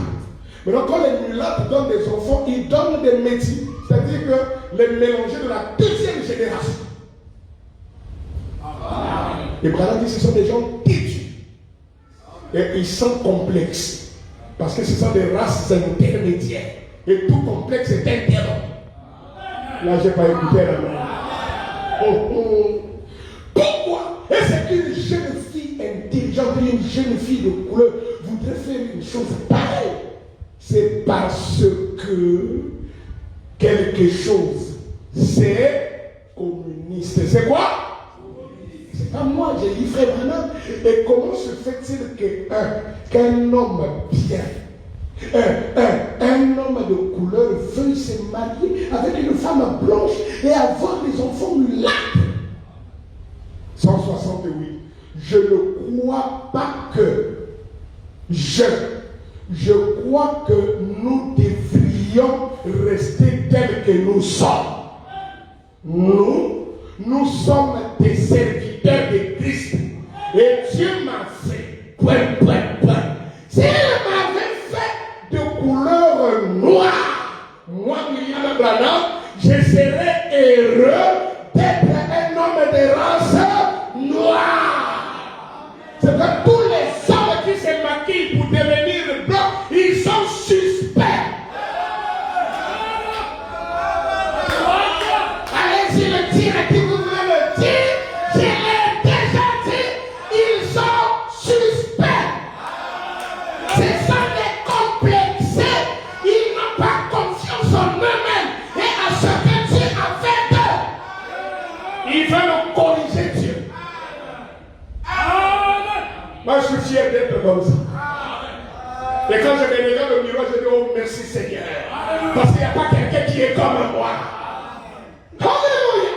Maintenant, quand les mulâtres donnent des enfants, ils donnent des métis, c'est-à-dire que les mélangés de la deuxième génération. Et Branham dit que ce sont des gens têtus. Et ils sont complexes. Parce que ce sont des races intermédiaires. Et tout complexe est interrompu. Là, je n'ai pas écouté la main. Pourquoi est-ce qu'une jeune fille intelligente, une jeune fille de couleur voudrait faire une chose pareille? C'est parce que quelque chose, c'est communiste. C'est quoi? C'est pas moi, j'ai dit frère Branham. Et comment se fait-il qu'un homme bien, un homme de couleur veuille se marier avec une femme blanche et avoir des enfants mulâtres? 168. Je ne crois pas que je crois que nous devrions rester tels que nous sommes. Nous sommes des serviteurs de Christ. Et Dieu m'a fait. S'il m'avait fait de couleur noire, moi, William Branham, je serais heureux d'être un homme de race noire. C'est que tous les hommes qui se maquillent pour devenir blancs, ils sont suspects. Allez-y le dire à qui vous voulez le dire. Je l'ai déjà dit. Ils sont suspects. Ce sont des complexés. Ils n'ont pas confiance en eux-mêmes et à ce que Dieu a fait d'eux. Ils veulent corriger Dieu. Moi, je suis fier d'être comme ça. Et quand je me regarde au miroir, je dis, oh merci Seigneur. Parce qu'il n'y a pas quelqu'un qui est comme moi. Alléluia.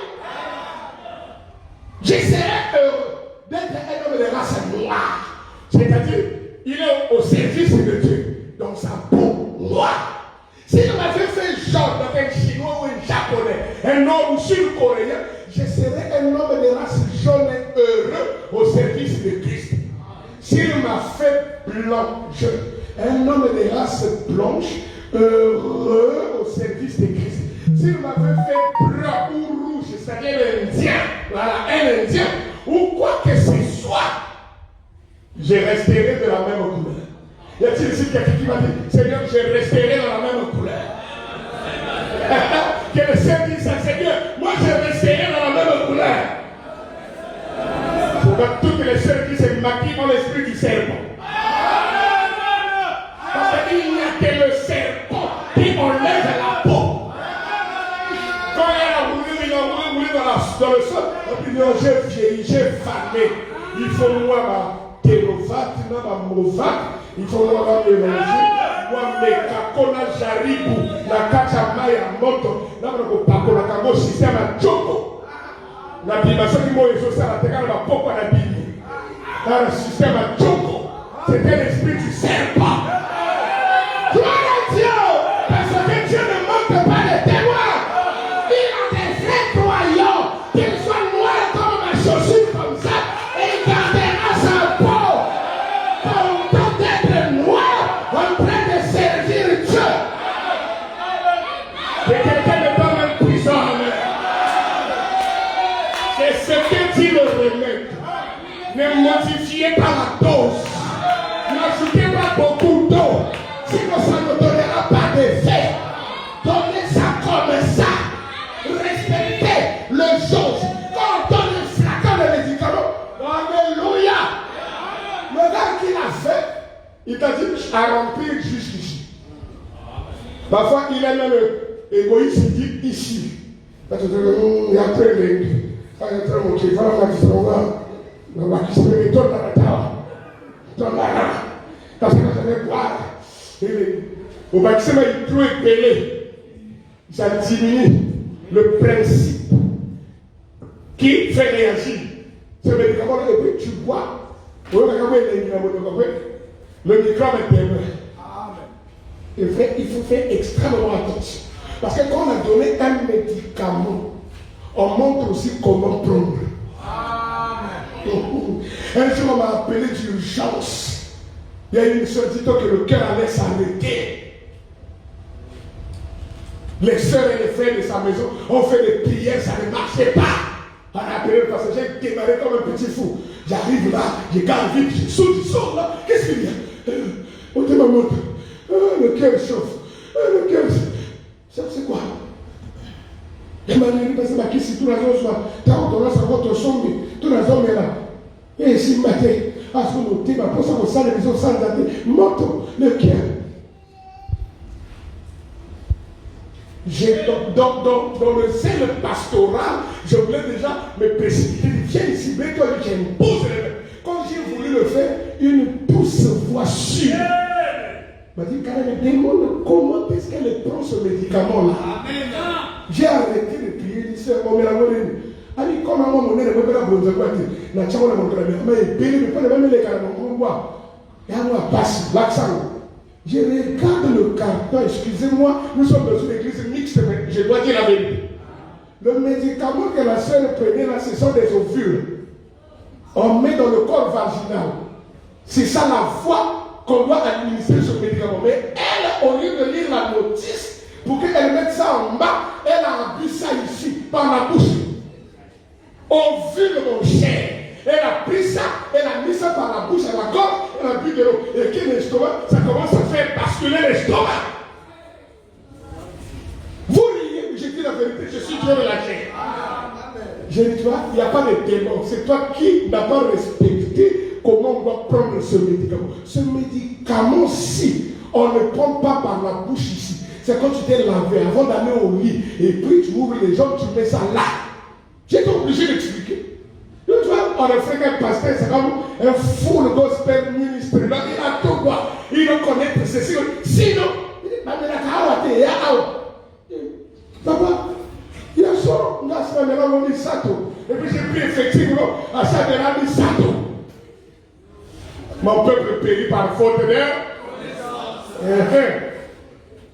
Je serais heureux d'être un homme de race noire. C'est-à-dire, il est au service de Dieu. Dans sa peau noire. S'il m'avait fait genre dans un chinois ou un japonais, un homme sud-coréen, je serais un homme de race jaune heureux au service de Christ. S'il m'a fait blanc, un homme de race blanche, heureux au service de Christ. S'il m'avait fait blanc ou rouge, c'est-à-dire l'Indien, voilà, un Indien, ou quoi que ce soit, je resterai de la même couleur. Y a-t-il ici quelqu'un qui m'a dit, Seigneur, je resterai dans la même couleur? Que le Seigneur dise ça, Seigneur, moi je resterai dans la même couleur. Toutes les sœurs qui se maquillent ont l'esprit du serpent. Parce qu'il n'y a que le serpent qui enlève la peau. Quand elle a voulu dans le sol, elle dit non, j'ai vieilli, j'ai famé. Il faut moi ma ténovate, ma movate, il faut moi ma mélanger. Moi mes kakona jaribu, la kachama ya moto, na pakona kango système à Joko. La dimension du mot est sur la terre, la pompe à la Bible. Dans le système à Joko, c'était l'esprit du serpent. Gloire à Dieu, parce que Dieu ne manque pas de témoins. Il a des vrais croyants, qu'ils soient noirs comme ma chaussure, comme ça, et il gardera sa peau. Content d'être noir, en train de servir Dieu. Et quelqu'un me donne un prison. Ne modifiez pas la dose. N'ajoutez pas beaucoup d'eau. Sinon, ça ne donnera pas d'effet. Donnez ça comme ça. Respectez le chose. Quand on donne un flacon de médicaments, alléluia. Le gars qui l'a fait, il t'a dit à remplir jusqu'ici. Parfois, il est même égoïste, il dit ici. Il y a très bien. Quand il y a très bon qui va, on va qui se met dans la table. Dans la main. Parce que quand je vais boire, au maximum, il peut épeler. Ça diminue le principe qui fait réagir. Ce médicament, et puis tu bois. Le microbe est témoin. Il faut faire extrêmement attention. Parce que quand on a donné un médicament, on montre aussi comment prendre. Un jour, on m'a appelé d'urgence. Il y a une soeur dit que le cœur allait s'arrêter. Les soeurs et les frères de sa maison ont fait des prières, ça ne marchait pas. On a appelé parce que j'ai démarré comme un petit fou. J'arrive là, je garde vite, je saute là. Qu'est-ce qu'il y a? On te montre. Le cœur chauffe. Le cœur. Ça, c'est quoi? Et maintenant, parce que si tout le monde soit, tu as entendu ça, votre sombre, tout le monde est là. Et si matin, à ce qu'on a pour ça, on sent les maisons sans dater, monte le cœur. Dans le zèle pastoral, je voulais déjà me précipiter. Viens ici, mets-toi, j'impose les mains. Quand j'ai voulu le faire, une douce voix sûre m'a dit, Karen, demande comment est-ce qu'elle prend ce médicament-là. J'ai arrêté de prier, il dit, on met la monnaie. Ali, comme on monnaie, on met la bonne quoi. La chambre, on montre la main. Mais il pas même les carans, on voit. Et on va passer, l'accent. Je regarde le carton, excusez-moi, nous sommes dans une église mixte, mais je dois dire la vérité. Le médicament que la sœur prenait là, ce sont des ovules. On met dans le corps vaginal. C'est ça la foi qu'on doit administrer ce médicament. Mais elle, au lieu de lire la notice, pour qu'elle mette ça en bas, elle a bu ça ici, par la bouche. Ovule, mon cher. Elle a pris ça, elle a mis ça par la bouche à la gorge, elle a bu de l'eau. Et qui l'estomac, ça commence à faire basculer l'estomac. Vous riez, je dis la vérité, je suis Dieu de la chair. Je dis, toi, il n'y a pas de démon. C'est toi qui n'as pas respecté comment on doit prendre ce médicament. Ce médicament-ci, on ne prend pas par la bouche ici. C'est quand tu t'es lavé avant d'aller au lit. Et puis tu ouvres les jambes, tu mets ça là. J'étais obligé d'expliquer. Tu vois, on a fait qu'un pasteur, c'est comme un full gospel ministre. Il a tout quoi. Il doit connaître ceci. Sinon, il dit, papa, il a son, on a ça, mais là, on dit Sato. Et puis j'ai pris effectivement à ça, mais là, on dit Sato. Mon peuple périt par faute de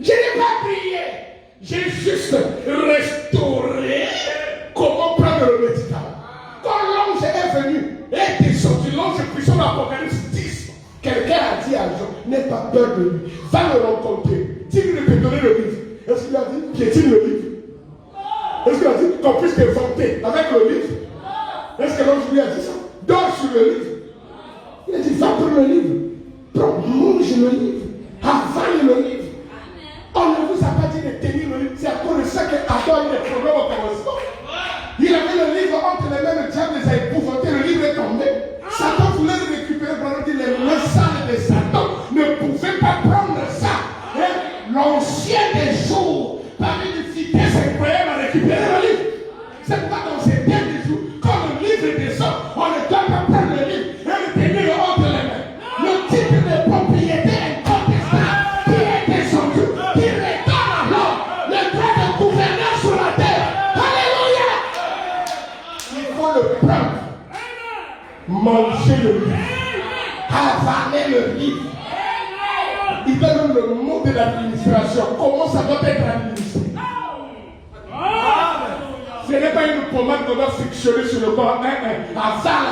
Je n'ai pas prié. J'ai juste restauré comment prendre le médicament. Quand l'ange est venu, est descendu, l'ange puissant de l'Apocalypse 10, quelqu'un a dit à Jean, n'aie pas peur de lui, va le rencontrer. Dis-lui de te donner le livre. Est-ce qu'il a dit, piétine le livre? Est-ce qu'il a dit qu'on puisse te vanter avec le livre? Est-ce que l'ange lui a dit ça? Dors sur le livre. Il a dit, va prendre le livre. Prends, mange le livre. Avale le livre. On ne vous a pas dit de tenir le livre. C'est à cause de ça qu'Adam a eu des problèmes au commencement. Il avait le livre entre les mains, le diable les a épouvantés, le livre est tombé. Satan voulait le récupérer pendant que les mains sales de Satan ne pouvaient pas prendre ça. Et l'ancien des jours, par une vitesse incroyable, a récupéré le livre. C'est pourquoi dans ces derniers jours, quand le livre descend, on ne doit pas prendre le livre et le tenir entre les mains. Le titre de propriété incontestable qui est descendu, qui redonne alors le droit de gouverneur sur la terre. Alléluia! Il faut le prendre, manger le livre, avaler le livre. Il donne le mot de l'administration. Comment ça doit être administré? Ce n'est pas une pommade qu'on doit frictionner sur le corps. Avale.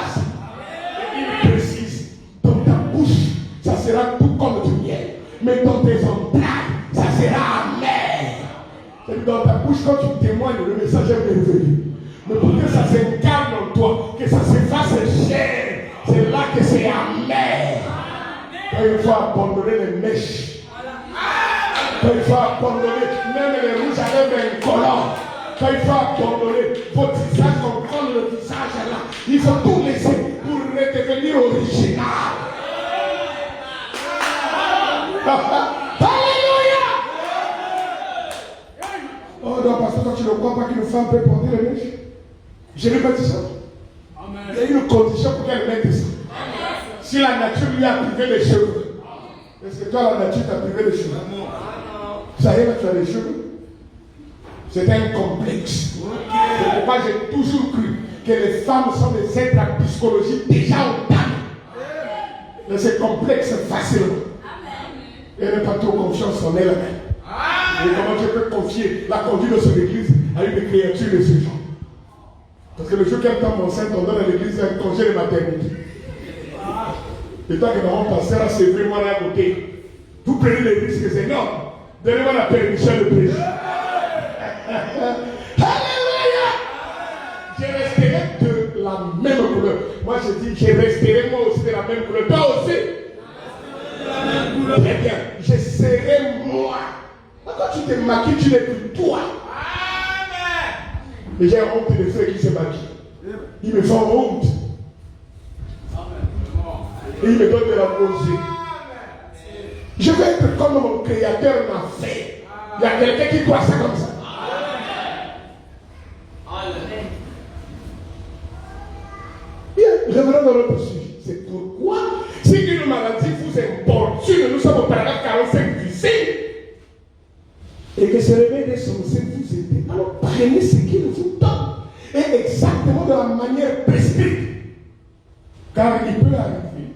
Et il précise. Dans ta bouche, ça sera tout comme du miel. Mais dans tes entrailles, ça sera amer. Dans ta bouche, quand tu témoignes, le message est merveilleux. Mais pour que ça s'incarne en toi, que ça se fasse cher, c'est que c'est amer. Quand il faut abandonner les mèches. Quand il faut abandonner même les rouges à lèvres incolores. Quand il faut abandonner vos visages, comprendre le visage là. Il faut tout laisser pour redevenir original. Alléluia. Oh non, parce que toi tu ne crois pas qu'une femme peut porter les mèches. Je n'ai pas dit ça. Il y a une condition pour qu'elle mette ça. Si la nature lui a privé les cheveux, est-ce que toi la nature t'a privé les cheveux? Ça y est, tu as les cheveux. C'est un complexe. C'est pourquoi j'ai toujours cru que les femmes sont des êtres à psychologie déjà au temps. Mais c'est complexe facilement. Elle n'a pas trop confiance en elle-même. Et comment tu peux confier la conduite de son église à une créature de ce genre? Parce que le jour qu'elle tombe enceinte, on donne à l'église un congé de maternité. Et toi que maman pasteur a sévré moi là à côté, vous prenez les risques, c'est non. Donnez-moi la permission de prêcher. Alléluia! Je resterai de la même couleur. Moi je dis, je resterai moi aussi de la même couleur. Toi aussi? Très bien. Je serai moi. Quand tu te maquilles, tu n'es plus toi. Et j'ai honte des frères qui se maquillent. Ils me font honte. Et ils me donnent de la nausée. Je veux être comme mon créateur m'a fait. Il y a quelqu'un qui croit ça comme ça. Bien, revenons dans notre sujet. C'est pourquoi, si une maladie vous importune, nous sommes au paragraphe 45 du C, et que ce réveil des sensés vous aide, alors prenez ce qu'il vous donne, et exactement de la manière prescrite. Car il peut arriver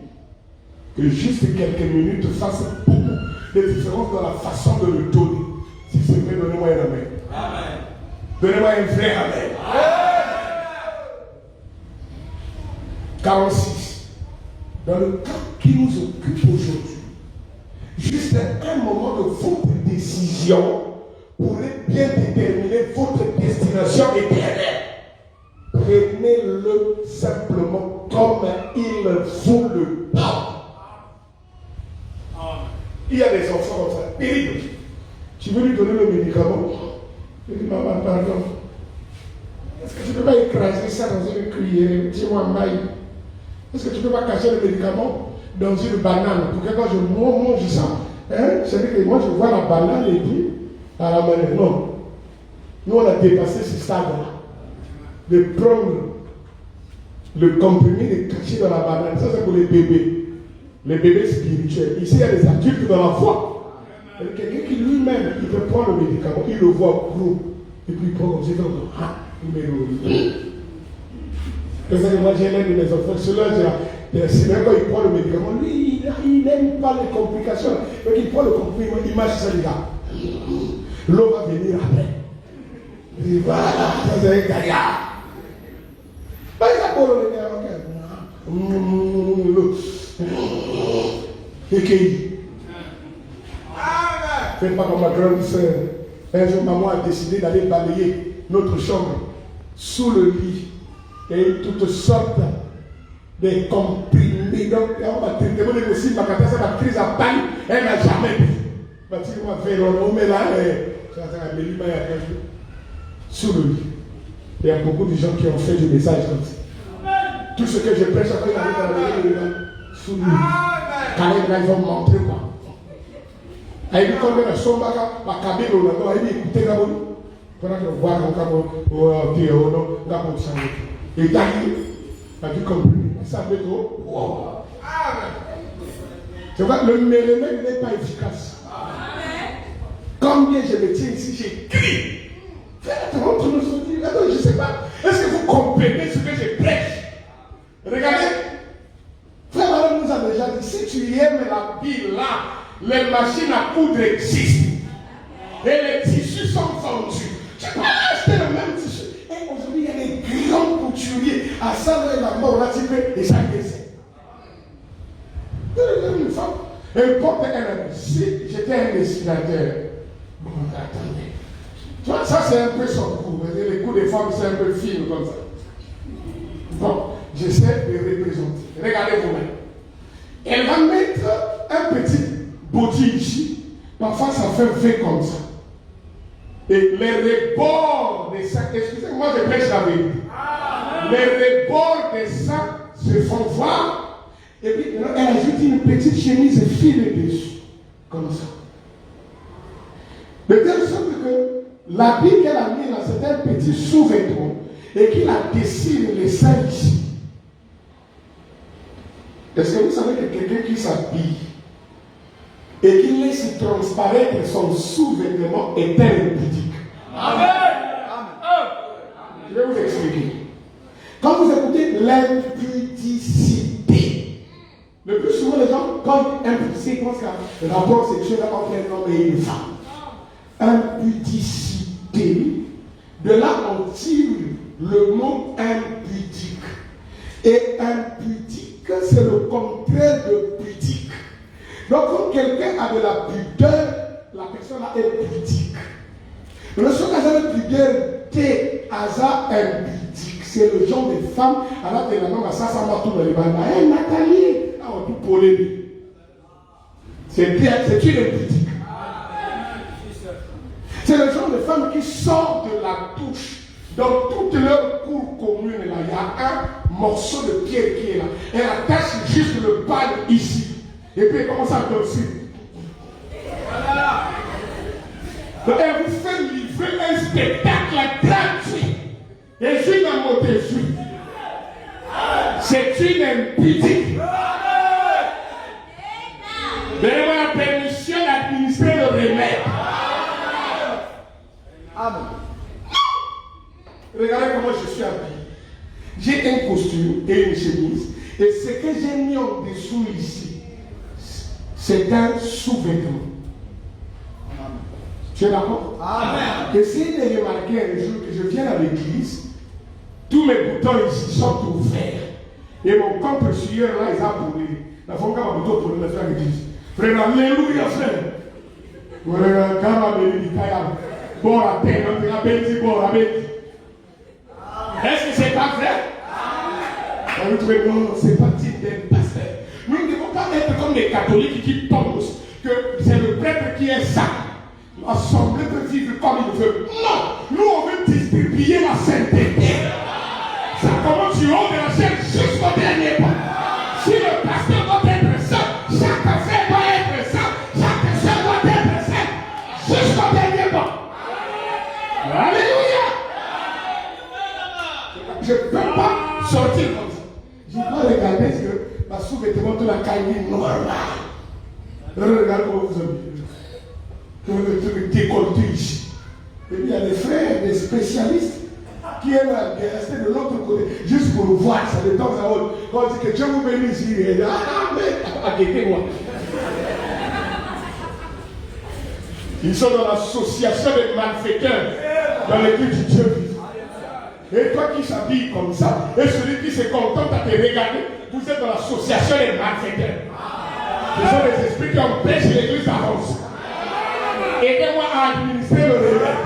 que juste quelques minutes fassent beaucoup de différence dans la façon de le donner. Si c'est vrai, donnez-moi un amen. Amen. Donnez-moi un vrai amen. 46. Dans le cas qui nous occupe aujourd'hui, juste un moment de votre décision pourrait bien déterminer votre destination éternelle. Prenez-le simplement comme il vous le donne. Il y a des enfants comme ça, terribles. Tu veux lui donner le médicament? Il dit, maman, pardon. Est-ce que tu ne peux pas écraser ça dans une cuillère? Dis-moi, maille. Est-ce que tu ne peux pas cacher le médicament dans une banane pour que quand je mange ça, c'est-à-dire que moi je vois la banane et puis à la manière. Non. Nous on a dépassé ce stade-là. De prendre le comprimé et de cacher dans la banane. Ça c'est pour les bébés. Les bébés spirituels. Ici il y a des adultes dans la foi. Quelqu'un qui lui-même, il peut prendre le médicament, il le voit gros, et puis il prend comme ça, numéro 1. C'est ça que moi j'ai l'aide de mes enfants. Cela, c'est même quand il prend le médicament, lui, il n'aime pas les complications. Donc il prend le comprimé, il marche ça, les gars. L'eau va venir après. Il dit, voilà, ça c'est un gaillard. Il a pour le gars, ok. Faites pas comme ma grande soeur. Un jour, maman a décidé d'aller balayer notre chambre sous le lit. Et toutes sortes de comprimés. Donc, on va traiter aussi, ma crise à Paris, elle n'a jamais vu. On va faire on met là, sous le lit. Il y a beaucoup de gens qui ont fait du message comme ça. Tout ce que je prêche après, il arrive à la sous le lit. Quand ils vont montrer quoi. Il dit qu'on a son bac à cabine au labo, il dit écoutez Gabon, pendant que voir mon Gabon, oh Dieu, oh non, Gabon ça. Et il a dit compris, ça fait trop. Tu vois, le mérimètre n'est pas efficace. Combien je me tiens ici, j'écris. Faites entre nous se dire, attends, je ne sais pas, est-ce que vous comprenez ce que je prêche? Regardez, Frère Marie nous a déjà dit, si tu aimes la vie là, les machines à coudre existent. Et les tissus sont vendus. Tu peux acheter le même tissu. Et aujourd'hui, il y a des grands couturiers à savoir la mort là, tu peux et chaque essai. Une femme, importe elle, si j'étais un dessinateur, bon, attendez. Tu vois, ça c'est un peu son coup. Les coups des femmes, c'est un peu fine comme ça. Bon, j'essaie de représenter. Regardez vous-même. Elle va mettre un petit body ici. Parfois, ça fait un V comme ça. Et les rebords des sacs, excusez-moi, je prêche la vérité. Les rebords des sacs se font voir. Et puis, elle ajoute une petite chemise filée dessus. Comme ça. De telle sorte que l'habit qu'elle a mis là, c'est un petit sous-vêtement. Et qu'il a dessiné les seins ici. Est-ce que vous savez que quelqu'un qui s'habille et qui laisse transparaître son sous-vêtement est impudique? Amen. Je vais vous expliquer. Quand vous écoutez l'impudicité, le plus souvent les gens, quand impudicité, ils pensent qu'un rapport sexuel entre un homme et une femme. Impudicité, de là on tire le mot impudique. Et impudique, c'est le contraire de pudique. Donc, quand quelqu'un a de la pudeur, la personne est pudique. Le seul cas de pudeur, c'est hasard impudique. C'est le genre de femme, alors que la langue, ça va tout dans les bandes. Hé, Nathalie, on va tout polémique. C'est une impudique. C'est le genre de femme qui sort de la touche. Dans toute leur cour commune, là, il y a un morceau de pierre qui est là. Elle attache juste le pan ici. Et puis elle commence à danser. Voilà. Donc elle vous fait livrer un spectacle gratuit. Et je suis dans mon défi. C'est une impudique. Donnez-moi la permission d'administrer le remède. Amen. Regardez comment je suis habillé. J'ai un costume et une chemise. Et ce que j'ai mis en dessous ici, c'est un sous-vêtement. Tu es d'accord? Amen. Essayez de remarquer un jour que je viens à l'église, tous mes boutons ici sont ouverts. Et mon compresseur là, ils ont brûlé. La femme qui a un bouton pour le faire à l'église. Frère, alléluia, frère. Frère, quand on a dit, bon, la terre, on a dit, bon, la bête. Est-ce que c'est pas vrai? Non, c'est pas type d'un pasteur. Nous ne devons pas être comme les catholiques qui pensent que c'est le prêtre qui est saint. L'assemblée peut vivre comme il veut. Non, nous on veut distribuer la sainteté. Ça commence du haut de la chaîne jusqu'au dernier pas. Si le pasteur doit être saint, chaque frère doit être saint, chaque soeur doit être saint, jusqu'au dernier pas. Alléluia. Je ne peux pas sortir comme ça. Je dois regarder ce que ma sous-vêtement de la caille normale. Regardez comment vous habillez. Le décolleté ici. Et puis il y a des frères, des spécialistes qui aiment rester de l'autre côté, juste pour voir ça de temps à autre. Quand on dit que Dieu vous bénisse, il dit ah, mais arrêtez-moi. Ils sont dans l'association des malfaiteurs dans l'église du Dieu vivant. Et toi qui s'habille comme ça, et celui qui se contente à te regarder, vous êtes dans l'association des malfaiteurs. Ce sont les esprits qui empêchent l'église d'avancer. Aidez-moi à administrer le remède.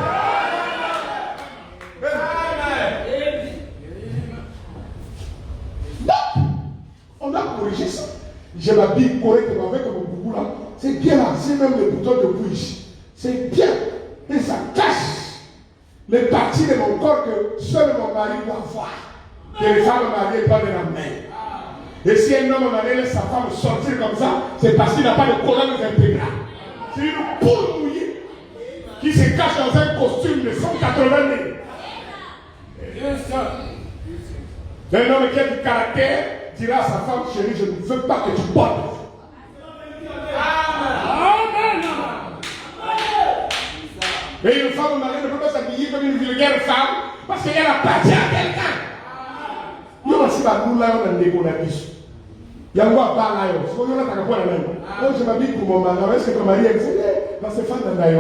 Donc, on a corrigé ça. Je m'habille correctement avec mon boubou là. C'est bien là, c'est même le bouton de boue ici. C'est bien. Et ça cache les parties de mon corps que seul mon mari doit voir. Que les femmes mariées pas de la main. Et si un homme marié laisse sa femme sortir comme ça, c'est parce qu'il n'a pas de colonne vertébrale. C'est une poule mouillée qui se cache dans un costume de 180 000. Un homme qui a du caractère dira à sa femme, chérie, je ne veux pas que tu portes. Et une femme mariée ne peut pas s'habiller comme une vulgaire femme parce qu'elle appartient à quelqu'un. Nous, on s'y va, nous là, on a des bonabis. Il y a un gars par là, je m'habille pour mon mari. Est-ce que ton mari est c'est fan d'un aïe.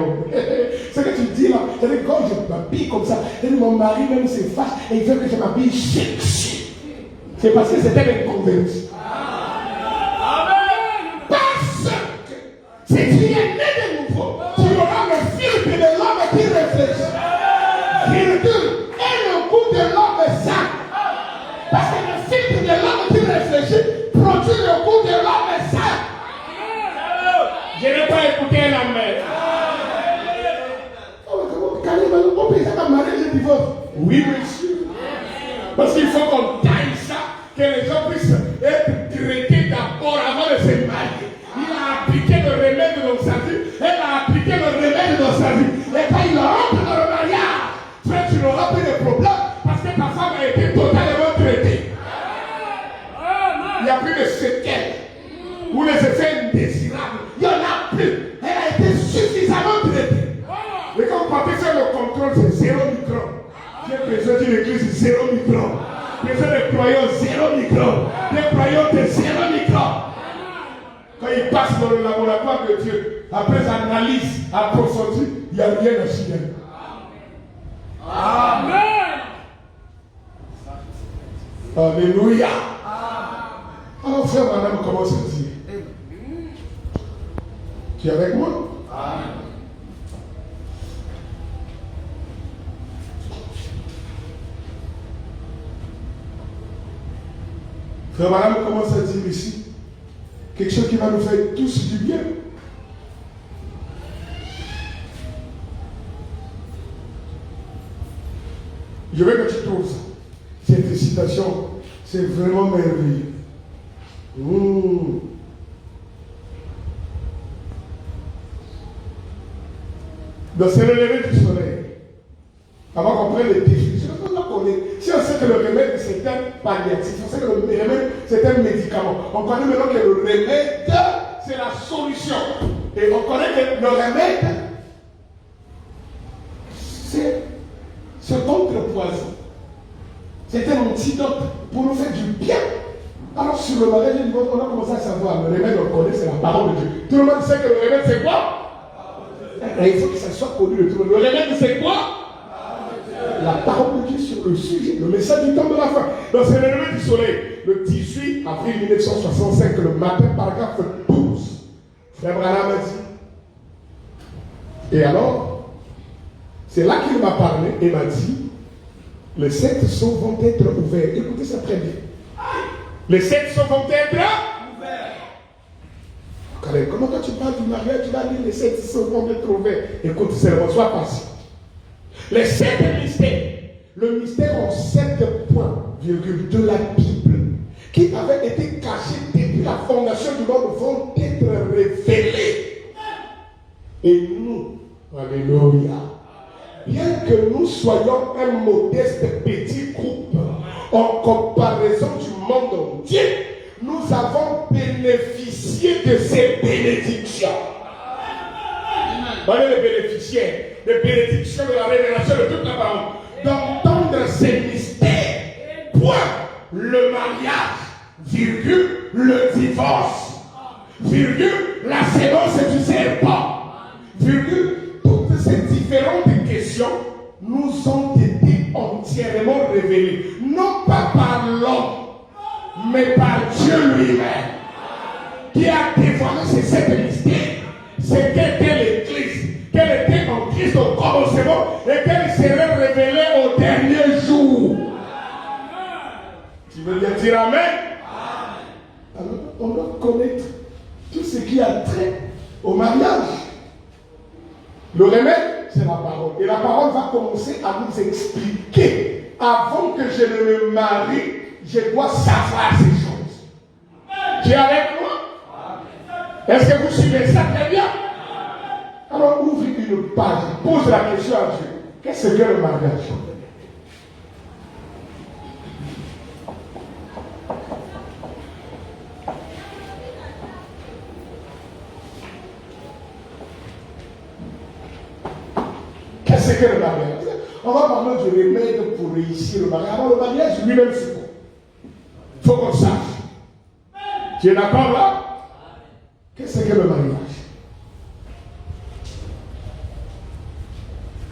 Ce que tu dis là, c'est-à-dire quand je m'habille comme ça, et mon mari même se fâche et il veut que je m'habille sexy. C'est parce que c'était un converti. Parce que si tu es né de nouveau, tu auras le filtre de l'homme qui réfléchit. Virgule, et le goût de l'homme saint. Parce que le filtre de le divorce? Oui, monsieur. Parce qu'il faut qu'on taille ça, que les gens puissent être traités d'abord avant de se marier. Il a appliqué le remède dans sa vie. Elle a appliqué le remède dans sa vie. Et quand il rentre dans le mariage, frère, tu n'auras plus de problème parce que ta femme a été totalement traitée. Il n'y a plus de séquelles ou les effets indésirables. Il n'y en a plus. Elle a été suffisamment traitée. Et quand on peut faire le contrôle, c'est 0 micron. J'ai besoin d'une église 0 micron. Besoin de croyants 0 micron. Des croyants de 0 micron. Quand il passe dans le laboratoire de Dieu, après analyse approfondie, il n'y a rien à signaler. Amen. Alléluia. Alors frère, madame, comment se dit? Tu es avec moi? Amen. Frère, madame, comment ça dit ici? Quelque chose qui va nous faire tous du bien. Je veux que tu trouves ça. Cette citation, c'est vraiment merveilleux. Donc c'est le lever du soleil. Avant qu'on prenne les définitions, si on sait que le remède c'est un palliatif, on sait que le remède c'est un médicament, on connaît maintenant que le remède c'est la solution. Et on connaît que le remède c'est contre le poison. C'est un antidote pour nous faire du bien. Alors sur le mariage, on a commencé à savoir, le remède on connaît, c'est la parole de Dieu. Tout le monde sait que le remède c'est quoi? Il faut que ça soit connu de tout le monde. Le remède c'est quoi? La parole de Dieu sur le sujet, le message du temps de la fin. Donc c'est le lever du soleil, le 18 avril 1965, le matin, paragraphe 12. Frère Branham a dit. Et alors, c'est là qu'il m'a parlé et m'a dit, les sectes vont être ouverts. Écoutez ça très bien. Les sectes vont être ouverts. Comment quand tu parles du mariage, tu vas dire les sectes vont être ouverts. Écoute seulement, sois patient. Les 7 mystères, le mystère en 7 points, virgule, de la Bible, qui avaient été cachés depuis la fondation du monde, vont être révélés. Et nous, alléluia, bien que nous soyons un modeste petit groupe, en comparaison du monde entier, nous avons bénéficié de ces bénédictions. Voilà les bénéficiaires, les bénédictions de la révélation de toute la parole. D'entendre ces mystères. Point. Le mariage, virgule, le divorce, virgule, la séance du serpent, virgule, toutes ces différentes questions nous ont été entièrement révélées. Non pas par l'homme, mais par Dieu lui-même, qui a dévoilé ces 7 mystères. C'est qu'était l'Église, qu'elle était en Christ au commencement et qu'elle serait révélée au dernier jour. Tu veux bien dire Amen? Alors, on doit connaître tout ce qui a trait au mariage. Le remède, c'est la parole. Et la parole va commencer à nous expliquer. Avant que je ne me marie, je dois savoir ces choses. Tu es avec moi? Est-ce que vous suivez ça très bien? Alors ouvre une page, pose la question à Dieu. Qu'est-ce que le mariage? Qu'est-ce que le mariage? On va parler du remède pour réussir le mariage. Alors le mariage lui-même c'est quoi? Il faut qu'on sache. Tu es d'accord là? Qu'est-ce que le mariage?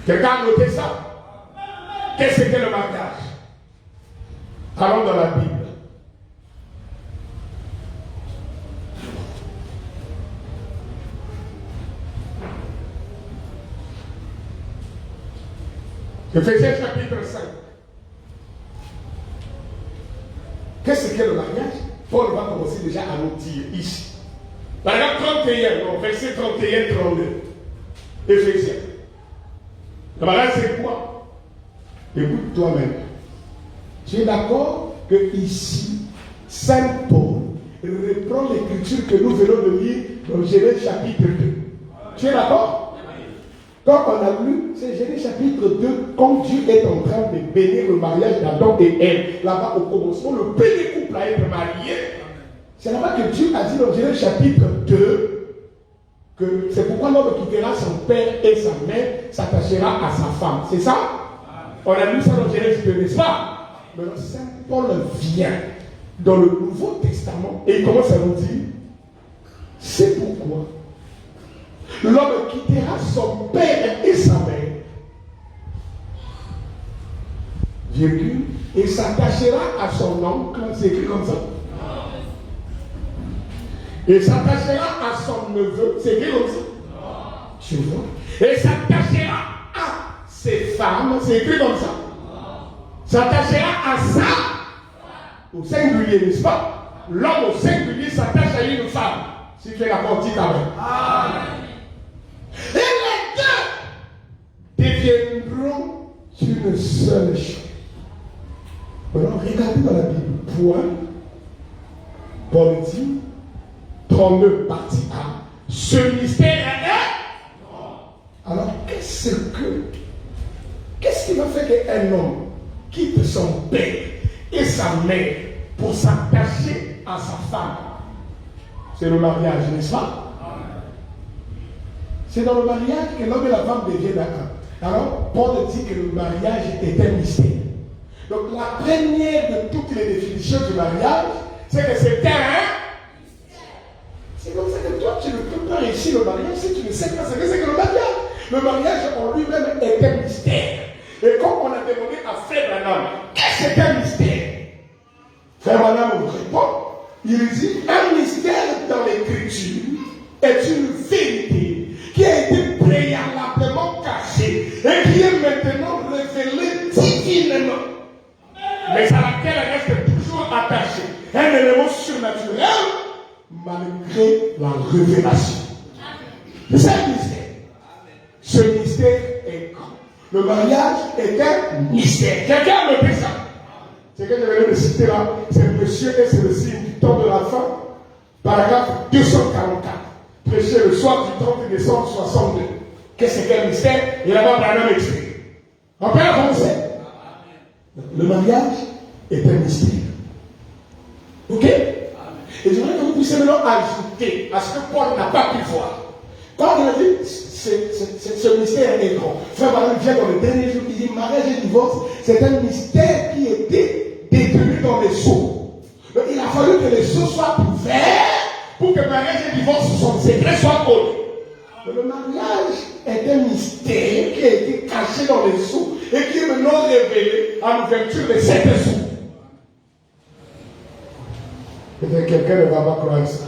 Quelqu'un a noté ça? Qu'est-ce que le mariage? Allons dans la Bible. Éphésiens chapitre 5. Qu'est-ce que le mariage? Paul va commencer déjà à nous dire ici. Par exemple 31, non, verset 31, 32. Éphésiens. Le mariage c'est quoi? Écoute toi-même. Tu es d'accord que ici, Saint Paul reprend l'écriture que nous venons de lire dans Genèse chapitre 2. Tu es d'accord? Quand on a lu, c'est Genèse chapitre 2, quand Dieu est en train de bénir le mariage d'Adam et Ève, là-bas au commencement, le premier couple à être marié, c'est là-bas que Dieu a dit dans Genèse chapitre 2 que c'est pourquoi l'homme quittera son père et sa mère, s'attachera à sa femme. C'est ça? On a lu ça dans Genèse 2, n'est-ce pas? Maintenant, Saint Paul vient dans le Nouveau Testament et il commence à nous dire, c'est pourquoi l'homme quittera son père et sa mère, virgule, et s'attachera à son oncle, c'est écrit comme ça. Et s'attachera à son neveu, c'est écrit comme ça. Tu vois? Et s'attachera à ses femmes, c'est écrit comme ça. S'attachera à ça, au singulier, n'est-ce pas? L'homme au singulier s'attache à une femme. Si tu es d'accord, dis amen. Et les deux deviendront une seule chose. Alors, regardez dans la Bible. Point. Paul dit, 32 partie A. Ce mystère est. Alors, qu'est-ce qui va faire qu'un homme quitte son père et sa mère pour s'attacher à sa femme? C'est le mariage, n'est-ce pas? C'est dans le mariage que l'homme et la femme deviennent un. Alors, Paul dit que le mariage est un mystère. Donc, la première de toutes les définitions du mariage, c'est que c'est un. C'est comme ça que toi, tu ne peux pas réussir le mariage si tu ne sais pas ce que c'est que le mariage. Le mariage en lui-même est un mystère. Et comme on a demandé à Frère Branham, qu'est-ce que c'est un mystère? Frère Branham nous répond, il dit, un mystère dans l'écriture est une vérité qui a été préalablement cachée et qui est maintenant révélée divinement, mais à laquelle elle reste toujours attachée. Un élément surnaturel malgré la révélation. C'est un mystère. Ce mystère est grand. Le mariage est un mystère. Quelqu'un me dit ça? C'est que je venais de citer là, c'est monsieur et c'est le signe du temps de la fin, paragraphe 244, prêché le soir du 30 décembre 62. Qu'est-ce qu'un mystère? Et là-bas, on a un extrait. En plein français. Le mariage est un mystère. Ok? Et je voudrais que vous puissiez maintenant ajouter à ce que Paul n'a pas pu voir. Quand il a dit, ce mystère est grand. Frère Marie vient dans le dernier jour, il dit, mariage et divorce, c'est un mystère qui était détenu dans les sceaux. Donc il a fallu que les sceaux soient ouverts pour que mariage et divorce, son secret soit connu. Le mariage est un mystère qui a été caché dans les sceaux et qui est maintenant révélé à l'ouverture de cette sceaux. Peut-être quelqu'un ne va pas croire ça.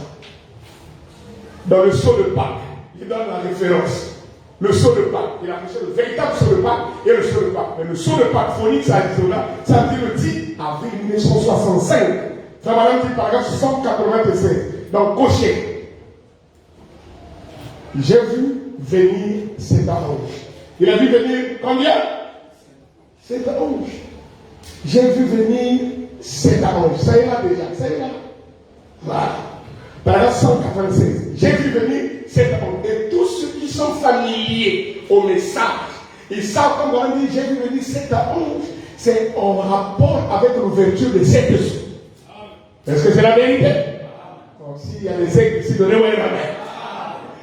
Dans le sceau de Pâques, il donne la référence. Le sceau de Pâques, il a prêché le véritable sceau de Pâques et le sceau de Pâques. Mais le sceau de Pâques phonique, ça dit là, ça dit le 10 avril 1965. Ça va dire par exemple 196. Donc, cocher. J'ai vu venir cet ange. Il a vu venir combien? Cet ange. J'ai vu venir cet ange. Ça y est là déjà. Ça y est là. Voilà. Paragraphe 196. J'ai vu venir cet ange. Et tous ceux qui sont familiers au message, ils savent comme on dit, j'ai vu venir cet ange. C'est en rapport avec l'ouverture de cette chose. Est-ce que c'est la vérité? Donc, s'il y a des aigles ici, donnez-moi la main.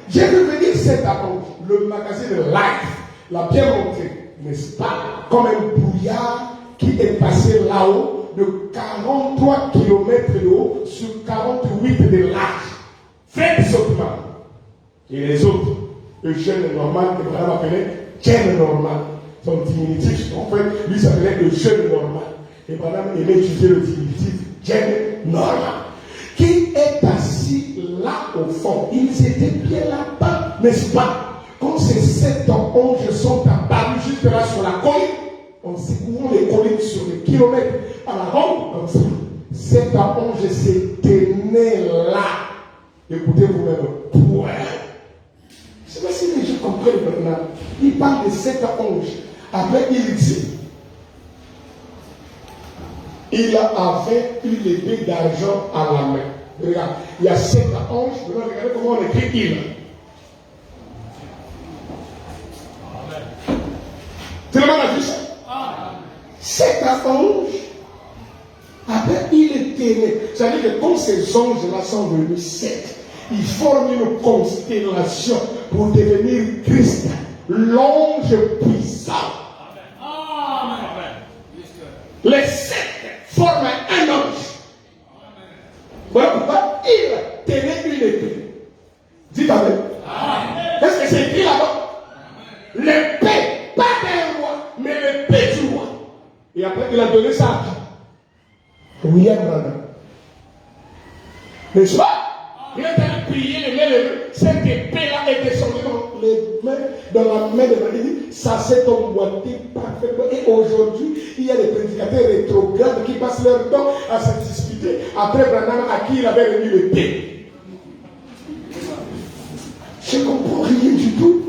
J'ai vu venir cet ange. Le magazine de Life l'a bien montré, n'est-ce pas? Comme un brouillard qui est passé là-haut de 43 km de haut sur 48 de large. Fred Sotman et les autres, Eugène Norman, que vous appelez Jen Norman, son diminutif, en fait, lui s'appelait Eugène Norman. Et madame aimait utiliser le diminutif Jen Norman, qui est assis là au fond. Ils étaient bien là-bas, n'est-ce pas? Quand ces 7 anges sont apparus juste là sur la colline, en secouant les collines sur les kilomètres à la ronde, comme ça, 7 anges se tenaient là. Écoutez vous-même, point. Je ne sais pas si les gens comprennent maintenant. Il parle de 7 anges. Après, il dit, il avait une épée d'argent à la main. Regarde, il y a 7 anges. Maintenant, regardez comment on écrit il. Tout le monde a vu ça? 7 anges. Après, il était né. C'est-à-dire que quand ces anges-là sont venus 7, ils forment une constellation pour devenir Christ, l'ange puissant. Les 7 forment un ange. Voilà pourquoi il tenait une épée. Dites amen. Est-ce que c'est écrit là-bas? L'épée, pas d'un roi, mais l'épée du roi. Et après, il a donné ça à qui? William Branham. N'est-ce pas? Il a prié les mains levées. Cette épée-là est descendue dans la main de Marie. Ça s'est emboîté parfaitement. Et aujourd'hui, il y a des prédicateurs rétrogrades qui passent leur temps à se disputer après Branham à qui il avait remis l'épée. Je ne comprends rien du tout.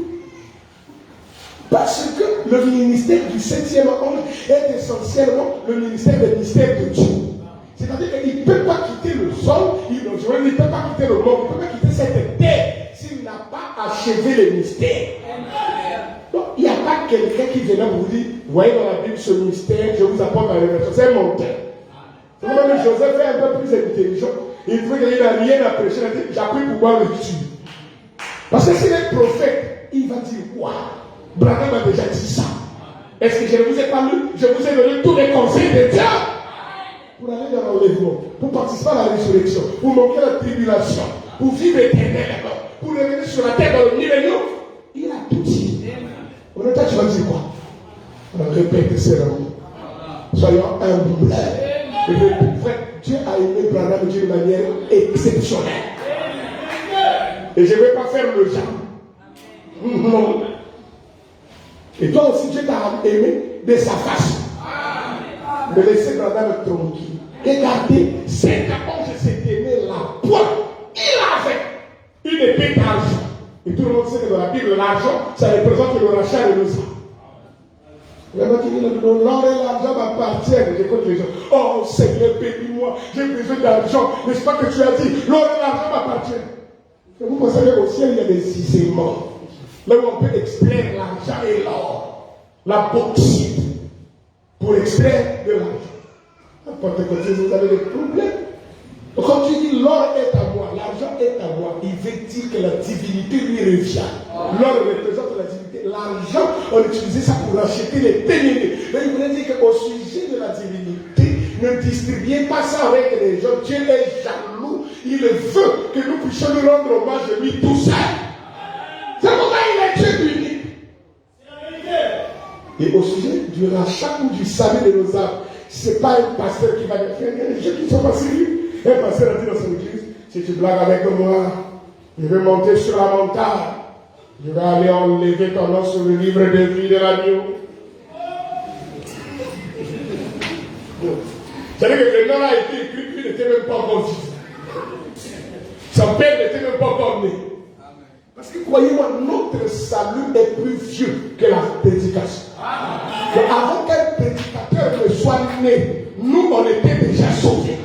Parce que le ministère du 7e ange est essentiellement le ministère des mystères de Dieu. C'est-à-dire qu'il ne peut pas quitter le sol, il ne peut pas quitter le monde, il ne peut pas quitter cette terre s'il n'a pas achevé les mystères. Donc, il n'y a pas quelqu'un qui vient vous dire, voyez dans la Bible ce mystère, je vous apporte la révélation. C'est mon terre. Même Joseph est un peu plus intelligent. Il faut qu'il n'a rien à prêcher. Il a dit, j'appuie pour pouvoir le tuer. Parce que s'il est prophète, il va dire, waouh, Branham a déjà dit ça. Est-ce que je ne vous ai pas lu? Je vous ai donné tous les conseils de Dieu. Pour aller dans l'enlèvement, pour participer à la résurrection, pour manquer la tribulation, pour vivre éternellement, pour revenir sur la terre dans le millénium. Il a tout dit. En même temps, tu vas dire quoi? On répète ces mots. Soyons humbles. Dieu a aimé Branham d'une manière exceptionnelle. Et je ne vais pas faire le genre. Non. Et toi aussi, Dieu t'a aimé de sa façon. Mais laissez Branham tranquille. Regardez, cet ange s'est aimé la pointe. Il avait une épée d'argent. Et tout le monde sait que dans la Bible, l'argent, ça représente le rachat de nos âmes. L'or et l'argent m'appartiennent. J'écoute les gens. Oh Seigneur, bénis-moi. J'ai besoin d'argent. N'est-ce pas que tu as dit? L'or et l'argent m'appartiennent. Et vous pensez qu'au ciel, il y a des ciselements. Là où on peut extraire l'argent et l'or. La bauxite. Pour extraire de l'argent. À Pentecôte, vous avez des problèmes. Donc, quand tu dis l'or est à moi, l'argent est à moi, il veut dire que la divinité lui revient. L'or représente la divinité. L'argent, on utilisait ça pour acheter les bénéfices. Mais il voulait dire qu'au sujet de la divinité, ne distribuez pas ça avec les gens. Dieu est jaloux. Il veut que nous puissions lui rendre hommage de lui tout seul. C'est pourquoi il est Dieu unique. Et au sujet du rachat ou du salut de nos âmes, ce n'est pas un pasteur qui va dire, les gens qui sont pas sérieux. Un pasteur a dit dans son église, si tu blagues avec moi, je vais monter sur la montagne. Je vais aller enlever ton nom sur le livre de vie de l'agneau. C'est-à-dire que le nom a été écrit, il n'était même pas encore vivant. Son père n'était même pas encore né. Parce que croyez-moi, notre salut est plus vieux que la prédication. Donc avant qu'un prédicateur ne soit né, nous on était déjà sauvés.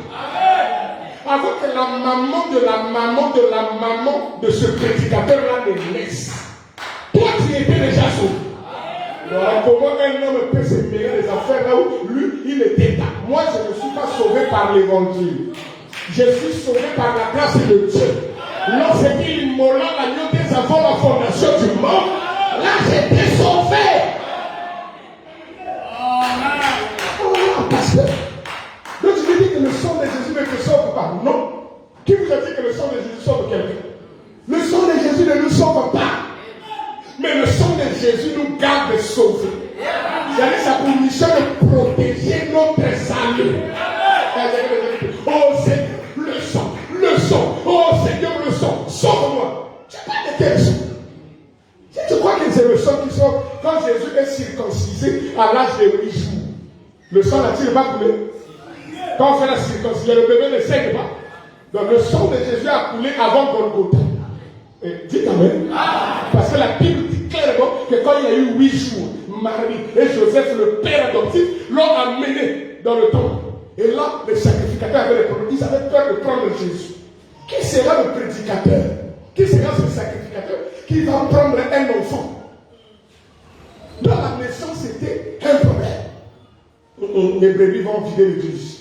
Avant que la maman de la maman de la maman de ce prédicateur-là ne naisse, toi tu étais déjà sauvé. Alors comment un homme peut se mêler des affaires là où lui il était là? Moi je ne suis pas sauvé par l'évangile. Je suis sauvé par la grâce de Dieu. Lorsqu'il immola l'agneau dès avant la fondation du monde, là j'étais sauvé. Pasteur. Donc tu veux dire que le sang de Jésus ne te sauve pas? Non. Qui vous a dit que le sang de Jésus sauve quelqu'un? Le sang de Jésus ne nous sauve pas. Mais le sang de Jésus nous garde sauvés. C'est-à-dire sa mission de protéger notre salut. Oh Seigneur, le sang. Oh Seigneur, le sang. Sauve-moi. Tu n'as pas de quel sang? Si tu crois que c'est le sang qui sauve, quand Jésus est circoncisé à l'âge de 8 jours, le sang n'a-t-il pas coulé? Quand on fait la circoncision, le bébé ne saigne pas. Donc le sang de Jésus a coulé avant Golgotha. Dites amen. Parce que la Bible dit clairement que quand il y a eu 8 jours, Marie et Joseph, le père adoptif, l'ont amené dans le temple. Et là, les sacrificateurs avaient les problèmes. Ils avaient peur de prendre Jésus. Qui sera le prédicateur? Qui sera ce sacrificateur qui va prendre un enfant? Dans la naissance, c'était un problème. Les brebis vont vider le Jésus.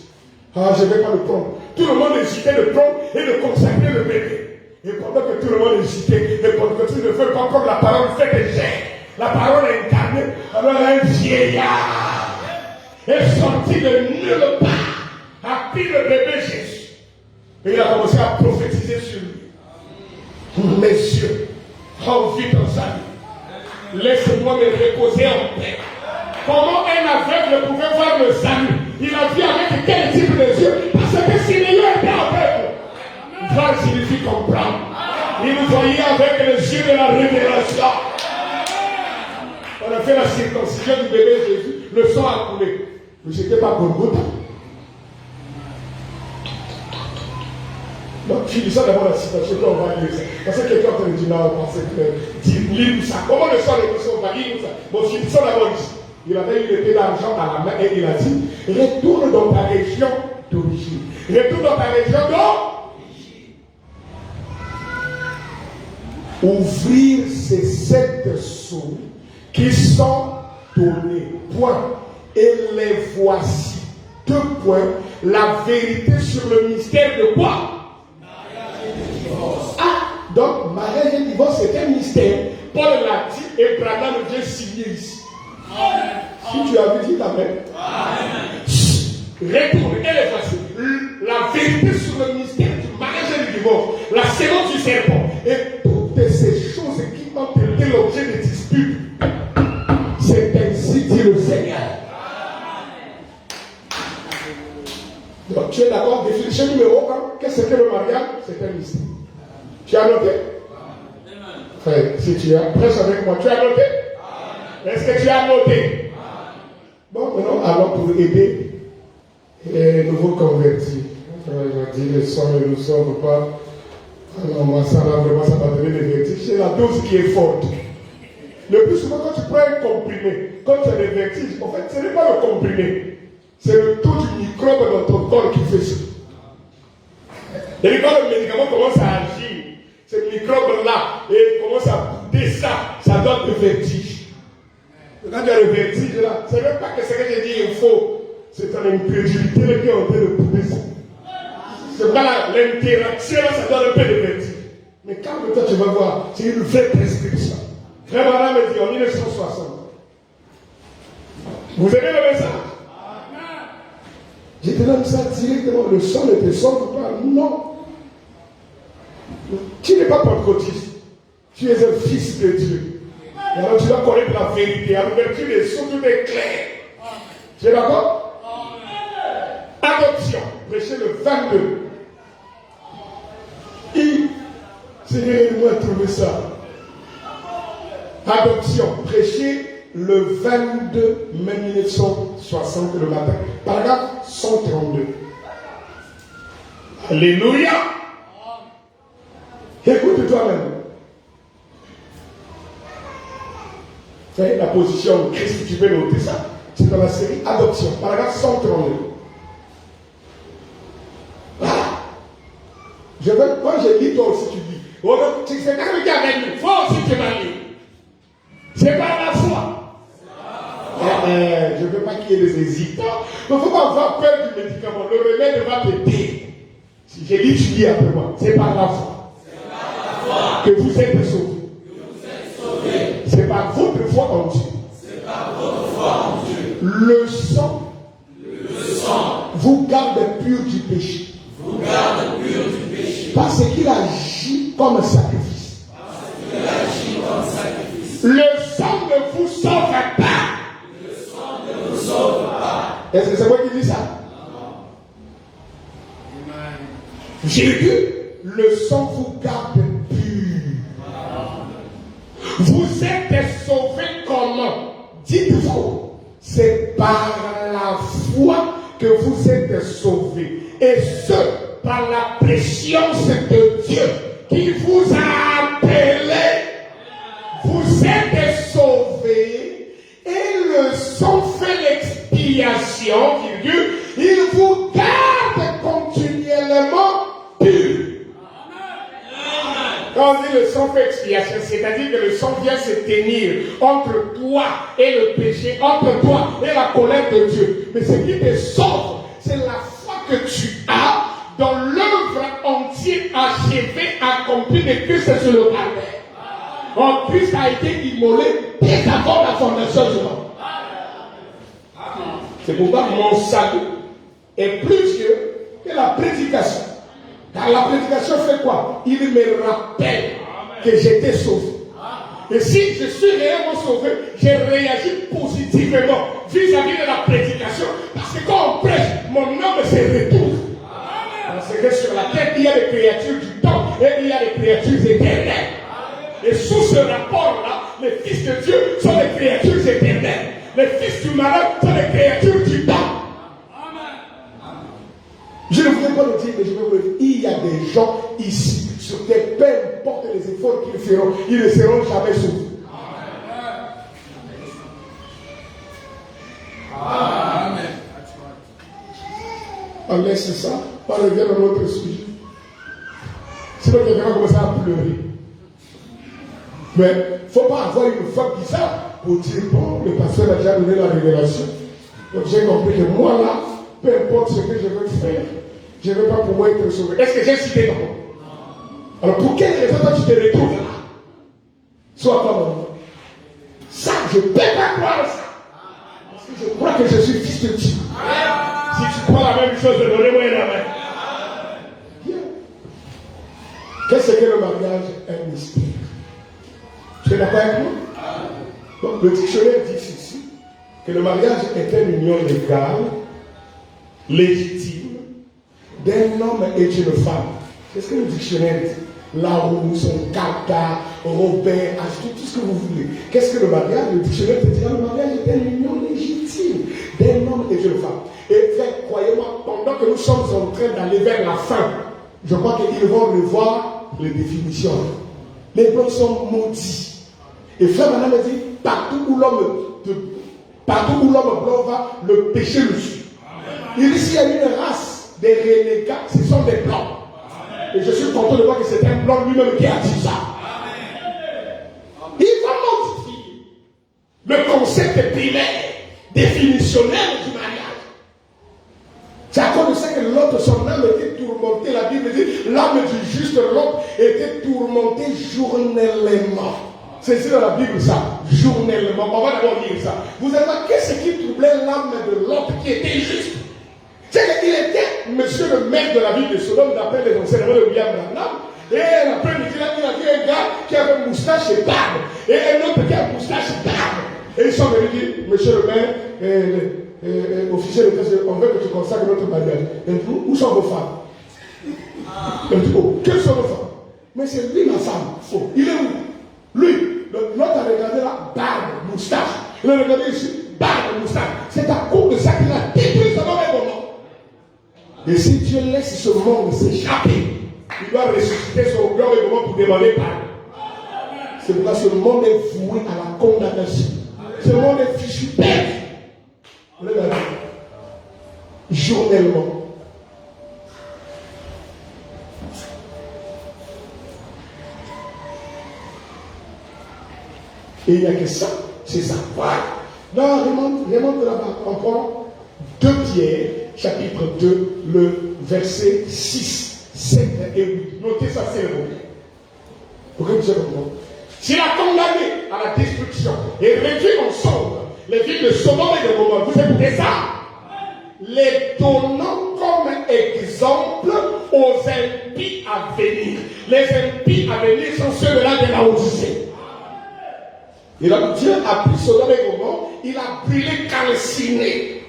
Ah, je ne vais pas le prendre. Tout le monde hésitait de prendre et de consacrer le bébé. Et pendant que tout le monde hésitait, et pendant que tu ne veux pas prendre la parole, fait des gestes. La parole est incarnée. Alors un vieillard est sorti de nulle part, a pris le bébé Jésus. Et il a commencé à prophétiser sur lui. Mes yeux, envie dans sa vie. Laisse-moi me reposer en paix. Comment un aveugle pouvait voir le salut? Il a vu avec quel type de yeux? Parce que s'il était aveugle, voir signifie comprendre. Il voyait avec les yeux de la révélation. On a fait la circoncision du bébé Jésus, le sang a coulé. Mais ce n'était pas Golgotha. Donc, finissons d'abord la citation, on va lire ça. Parce que quelqu'un te dit, non, parce que, lis ça. Comment le sang est poussé, on va lire ça. Bon, finissons d'abord ici. Il avait une épée d'argent à la main et il a dit, retourne dans ta région d'origine. Retourne dans ta région d'origine. Ouvrir ces 7 sceaux qui sont donnés. Point. Et les voici. 2 points. La vérité sur le mystère de quoi? Ah, donc mariage et divorce c'est un mystère. Paul l'a dit et Branham vient signer ici. Si tu as vu, dis amen. Retourne, et les voici. La vérité sur le mystère du mariage et du divorce. La séance du serpent. Et toutes ces choses qui ont été l'objet de disputes. C'est ainsi dit le Seigneur. Donc, tu es d'accord? Définition numéro 1. Qu'est-ce que le mariage? C'est un mystère. Tu as noté? Frère, si tu es prêche avec moi, tu as noté? Est-ce que tu as noté? Bon, maintenant, allons pour aider les nouveaux convertis. Je dis, les sons ne nous sauvent pas. Alors, moi, ça va vraiment, ça va donner des vertiges. C'est la dose qui est forte. Le plus souvent, quand tu prends un comprimé, quand tu as des vertiges, en fait, ce n'est pas le comprimé. C'est le taux du microbe dans ton corps qui fait ça. Et quand le médicament commence à agir, ce microbe-là, et commence à bouder ça, ça donne le vertige. Quand il y a le vertige là, c'est même pas que ce que j'ai dit est faux. C'est ton incrédulité qui est en train de bouder ça. C'est pas l'interaction là, ça donne un peu de vertige. Mais calme-toi, tu vas voir, c'est une vraie prescription. Vraiment, là, me dit en 1960. Vous aimez le message? Je te donne ça directement, le sang ne te sauve pas. Non. Tu n'es pas pentecôtiste. Tu es un fils de Dieu. Et alors tu dois connaître la vérité. À l'ouverture des sceaux, tout est clair. Tu es d'accord? Adoption. Prêchez le 22. Seigneur, aide-moi à trouver ça. Adoption. Prêchez le 22 mai 1960 le matin. Paragraphe 132. Alléluia. Écoute toi-même. C'est la position de Christ, tu peux noter ça. C'est dans la série Adoption, paragraphe 132. Voilà. Quand je lis, toi aussi tu dis. Oh, c'est quelqu'un qui a gagné. Toi aussi tu vas lire. C'est pas la foi. Je ne veux pas qu'il y ait des hésitants. Il ne faut pas avoir peur du médicament. Le remède va t'aider. Si j'ai dit, tu dis après moi. C'est par la foi que vous êtes sauvés. C'est par votre foi en Dieu. Le sang vous garde pur du péché. Parce qu'il agit comme un sacrifice. Le sang ne vous sauve pas. Est-ce que c'est moi qui dis ça? J'ai dit, le sang vous garde pur. Vous êtes sauvés comment? Dites-vous, c'est par la foi que vous êtes sauvés. Et ce, par la préscience de Dieu qui vous a appelé. Vous êtes sauvés et le sang fait l'expiation, virgule, il vous Quand on dit le sang fait expiation, c'est-à-dire que le sang vient se tenir entre toi et le péché, entre toi et la colère de Dieu. Mais ce qui te sauve, c'est la foi que tu as dans l'œuvre entière achevée, accomplie de Christ sur le calvaire. Oh, Christ a été immolé dès avant la fondation du monde. C'est pourquoi mon salut est plus que la prédication. Car la prédication fait quoi? Il me rappelle que j'étais sauvé. Et si je suis réellement sauvé, j'ai réagi positivement vis-à-vis de la prédication. Parce que quand on prêche, mon âme se retrouve. Parce que sur la terre, il y a des créatures du temps et il y a des créatures éternelles. Et sous ce rapport-là, les fils de Dieu sont des créatures éternelles. Les fils du malade sont des créatures du temps. Je ne voudrais pas le dire, mais je vais vous le dire. Il y a des gens ici, sur terre, peu importe les efforts qu'ils feront, ils ne seront jamais sauvés. Amen. On laisse ça, on revient à notre sujet. Sinon, quelqu'un va commencer à pleurer. Mais il ne faut pas avoir une foi bizarre pour dire, bon, le pasteur a déjà donné la révélation. Donc j'ai compris que moi là, peu importe ce que je veux faire, je ne vais pas pouvoir être sauvé. Est-ce que j'ai cité non? Alors pour quelle raison toi tu te retrouves là? Sois comme moi. Ça, je ne peux pas croire ça. Parce que je crois que je suis fils de Dieu. Si tu crois la même chose, donnez-moi une main. Bien. Qu'est-ce que le mariage? Un mystère. Tu es d'accord avec moi? Donc le dictionnaire dit ici que le mariage est une union légale, légitime, d'un homme et d'une femme. C'est ce que le dictionnaire dit. Larousse, Kaka, Robert, tout ce que vous voulez. Qu'est-ce que le mariage? Le dictionnaire te dit que le mariage est une union légitime d'un homme et d'une femme. Et croyez-moi, pendant que nous sommes en train d'aller vers la fin, je crois qu'ils vont revoir les définitions. Les blancs sont maudits. Et frère Madame me dit, partout où l'homme blanc va, le péché le suit. Il dit, s'il y a une race des renégats, ce sont des blancs. Et je suis content de voir que c'est un blanc lui-même qui a dit ça. Il va modifier le concept primaire, définitionnel du mariage. C'est à cause de ça que l'autre, son âme était tourmentée. La Bible dit, l'âme du juste l'autre était tourmentée journellement. C'est ici dans la Bible ça, journellement. On va d'abord dire ça. Vous savez pas qu'est-ce qui troublait l'âme de l'autre qui était juste? C'est qu'il était monsieur le maire de la ville de Sodome, d'après les enseignements de William Branham. Et l'après-midi, il a vu un gars qui avait moustache et barbe. Et un autre qui a moustache et barbe. Et ils sont venus dire, monsieur le maire, officier de presse, on veut que tu consacres notre mariage. Et nous, où sont vos femmes? Et dit, oh, quelles sont vos femmes? Mais c'est lui ma femme. Oh, il est où? Lui. L'autre a regardé là, barbe, moustache. Il a regardé ici, barbe, moustache. C'est à cause de ça qu'il a détruit ce nom et moment. Et si Dieu laisse ce monde s'échapper, il doit ressusciter son gloire et moment pour demander pardon. C'est pourquoi ce monde est voué à la condamnation. Ce monde est fichu père. Regardez. Journellement. Et il n'y a que ça, c'est ça. Voilà. Non, remonte là-bas. On prend 2 Pierre, chapitre 2, le verset 6, 7 et 8. Notez ça, c'est le bon. Pour que vous ayez compris. S'il a condamné à la destruction et réduit en cendres les villes de Sodome et de Gomorrhe, vous écoutez ça? Les donnant comme exemple aux impies à venir. Les impies à venir sont ceux-là de la Odyssée. Et donc Dieu a pris Sodome et Gomorrhe, il a brûlé, calciné.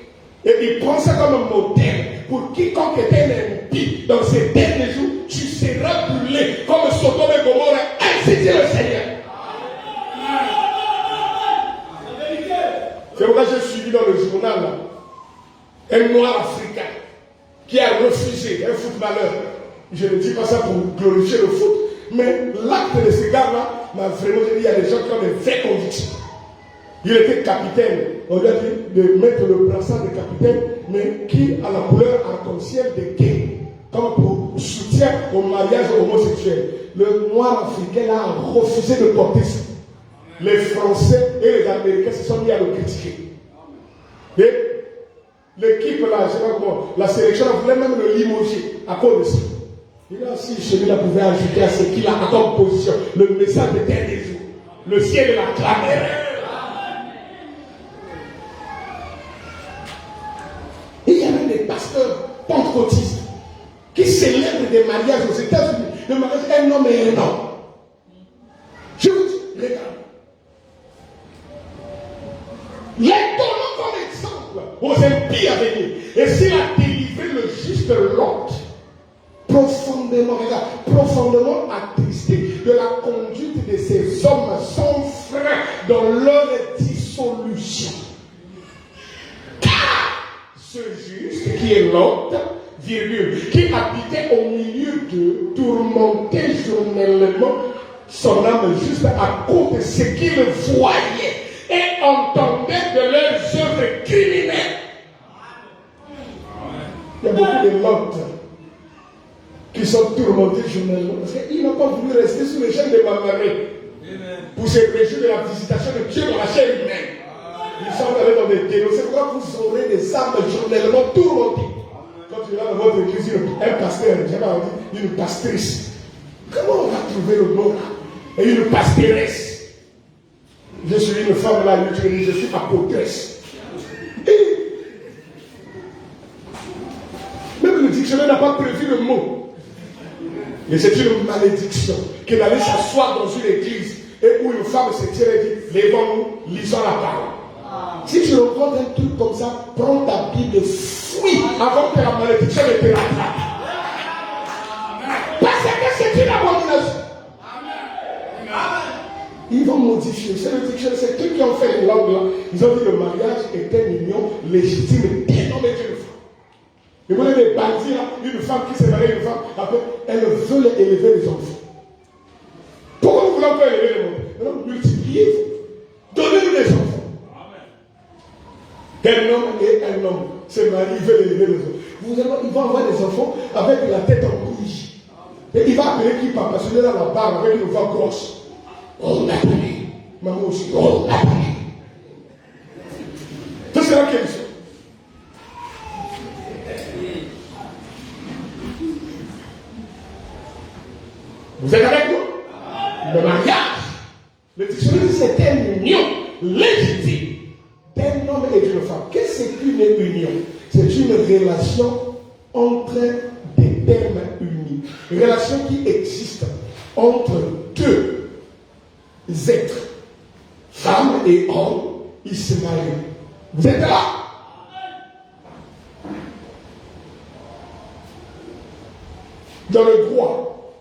Et il prend ça comme un modèle pour quiconque était un impie dans ces derniers jours, tu seras brûlé comme Sodome et Gomorrhe, ainsi dit le Seigneur. C'est pourquoi j'ai suivi dans le journal là, un noir africain qui a refusé, un footballeur. Je ne dis pas ça pour glorifier le foot, mais l'acte de ce gars-là m'a vraiment dit, il y a des gens qui ont des vraies convictions. Il était capitaine, on lui a dit de mettre le brassard de capitaine, mais qui a la couleur arc-en-ciel des gays. comme pour soutien au mariage homosexuel. Le noir africain a refusé de porter ça. Les Français et les Américains se sont mis à le critiquer. Et l'équipe là, je sais pas comment, la sélection voulait même le limoger à cause de ça. Il a aussi, celui-là pouvait ajouter à ce qu'il a comme position le message de dernier jour. Le ciel la clamerait. Et il y avait des pasteurs pentecôtistes qui célèbrent des mariages aux États-Unis. Le mariage un homme et un homme. Je vous dis, regarde. Les donnons comme exemple aux impies à venir. Et s'il a délivré le juste Lot, profondément, regarde, profondément attristé de la conduite de ces hommes, son frère, dans leur dissolution. Car ce juste qui est Lot, virgule, qui habitait au milieu d'eux, tourmentait journellement son âme juste à cause de ce qu'il voyait et entendait de leurs œuvres criminelles. Il y a beaucoup de Lot qui sont tourmentés journellement parce qu'ils n'ont pas voulu rester sous les chaînes de Mamoré pour se réjouir de la visitation de Dieu dans la chair humaine. Ils sont allés dans des dénoncés. C'est pourquoi vous aurez des âmes journellement tourmentées. Quand tu vas dans votre église, un pasteur, j'ai pas dit, une pastrice. Comment on va trouver le mot là? Et une pastoresse. Je suis une femme là, je suis apôtresse. Et même le dictionnaire n'a pas prévu le mot. Mais c'est une malédiction que d'aller s'asseoir dans une église et où une femme se tire et dit, levons-nous, lisons la parole. Si tu rencontres un truc comme ça, prends ta Bible, fuis avant que la malédiction ne te rattrape. Parce que c'est une abomination. Ils vont modifier. C'est le dictionnaire, c'est ceux qui ont fait les langues là. Ils ont dit que le mariage est une union légitime d'un homme et d'une femme. Et vous voyez les bandits là, une femme qui s'est mariée, une femme, après, elles veulent élever les enfants. Pourquoi vous voulez encore élever les enfants? Alors, multipliez-vous. Donnez-nous des enfants. Un homme et un homme se marient, ils veulent élever les enfants. Ils vont avoir des enfants avec la tête en bougie. Et il va appeler qui papa? Celui-là dans la barre avec une voix grosse. On l'a appelé. Maman aussi, on l'a appelé. C'est la question. Vous êtes avec nous? Le mariage, le dictionnaire dit c'est une union légitime d'un homme et d'une femme. Qu'est-ce que c'est qu'une union? C'est une relation entre des termes unis. Une relation qui existe entre deux êtres, femme et homme, ils se marient. Vous êtes là? Dans le droit,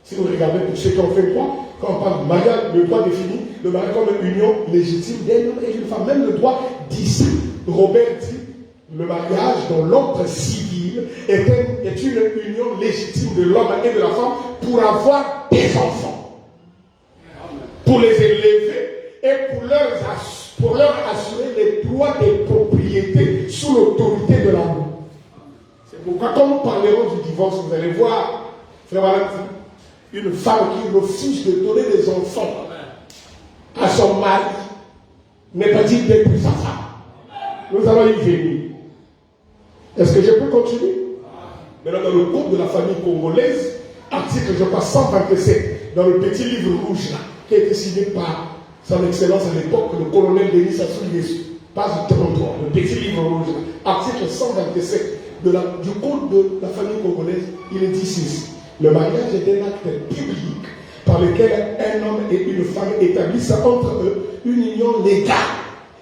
si vous regardez pour ceux qui ont fait le droit, quand on parle de mariage, le droit définit le mariage comme une union légitime d'un homme et d'une femme. Même le droit dit ça. Robert dit le mariage dans l'ordre civil est une union légitime de l'homme et de la femme pour avoir des enfants, pour les élever et pour leur assurer les droits et propriétés sous l'autorité de l'amour. C'est pourquoi quand nous parlerons du divorce, vous allez voir, frère Valentin, une femme qui refuse de donner des enfants à son mari n'est pas dit d'être sa femme. Nous allons y venir. Est-ce que je peux continuer? Maintenant, dans le code de la famille congolaise, article, je crois, 127, dans le petit livre rouge là, qui a été signé par son excellence à l'époque, le colonel Denis Sassou Nguesso, page 33, le petit livre rouge, article 127 du code de la famille congolaise, il est dit ceci: le mariage est un acte public par lequel un homme et une femme établissent entre eux une union légale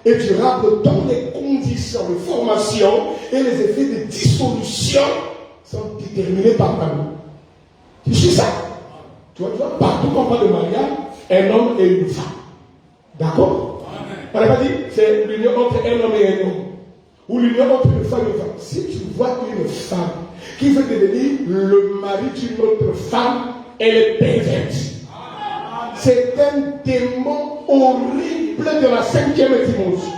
et durable dont les conditions de formation et les effets de dissolution sont déterminés par l'amour. C'est ça. Tu vois, partout quand on parle de mariage, un homme et une femme. D'accord? On n'a pas dit c'est l'union entre un homme et un homme. Ou l'union entre une femme et une femme. Si tu vois une femme qui veut devenir le mari d'une autre femme, elle est pervertie. C'est un démon horrible de la 5e étymologie.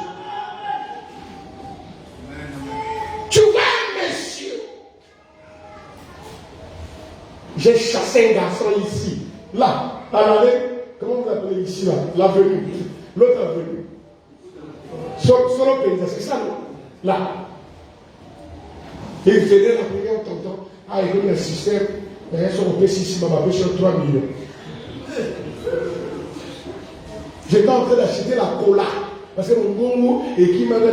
Tu vois un monsieur j'ai chassé un garçon ici. Là, à l'allée, comment vous appelez ici là? L'avenue. L'autre avenue. Solo Penza, c'est ça, non? Là. Et il venait la prière en t'entendant. Ah, il y a un système. Il y a un ici, ma bêche sur 3 millions. J'étais en train d'acheter la cola. Parce que mon gongo et qui m'a dit,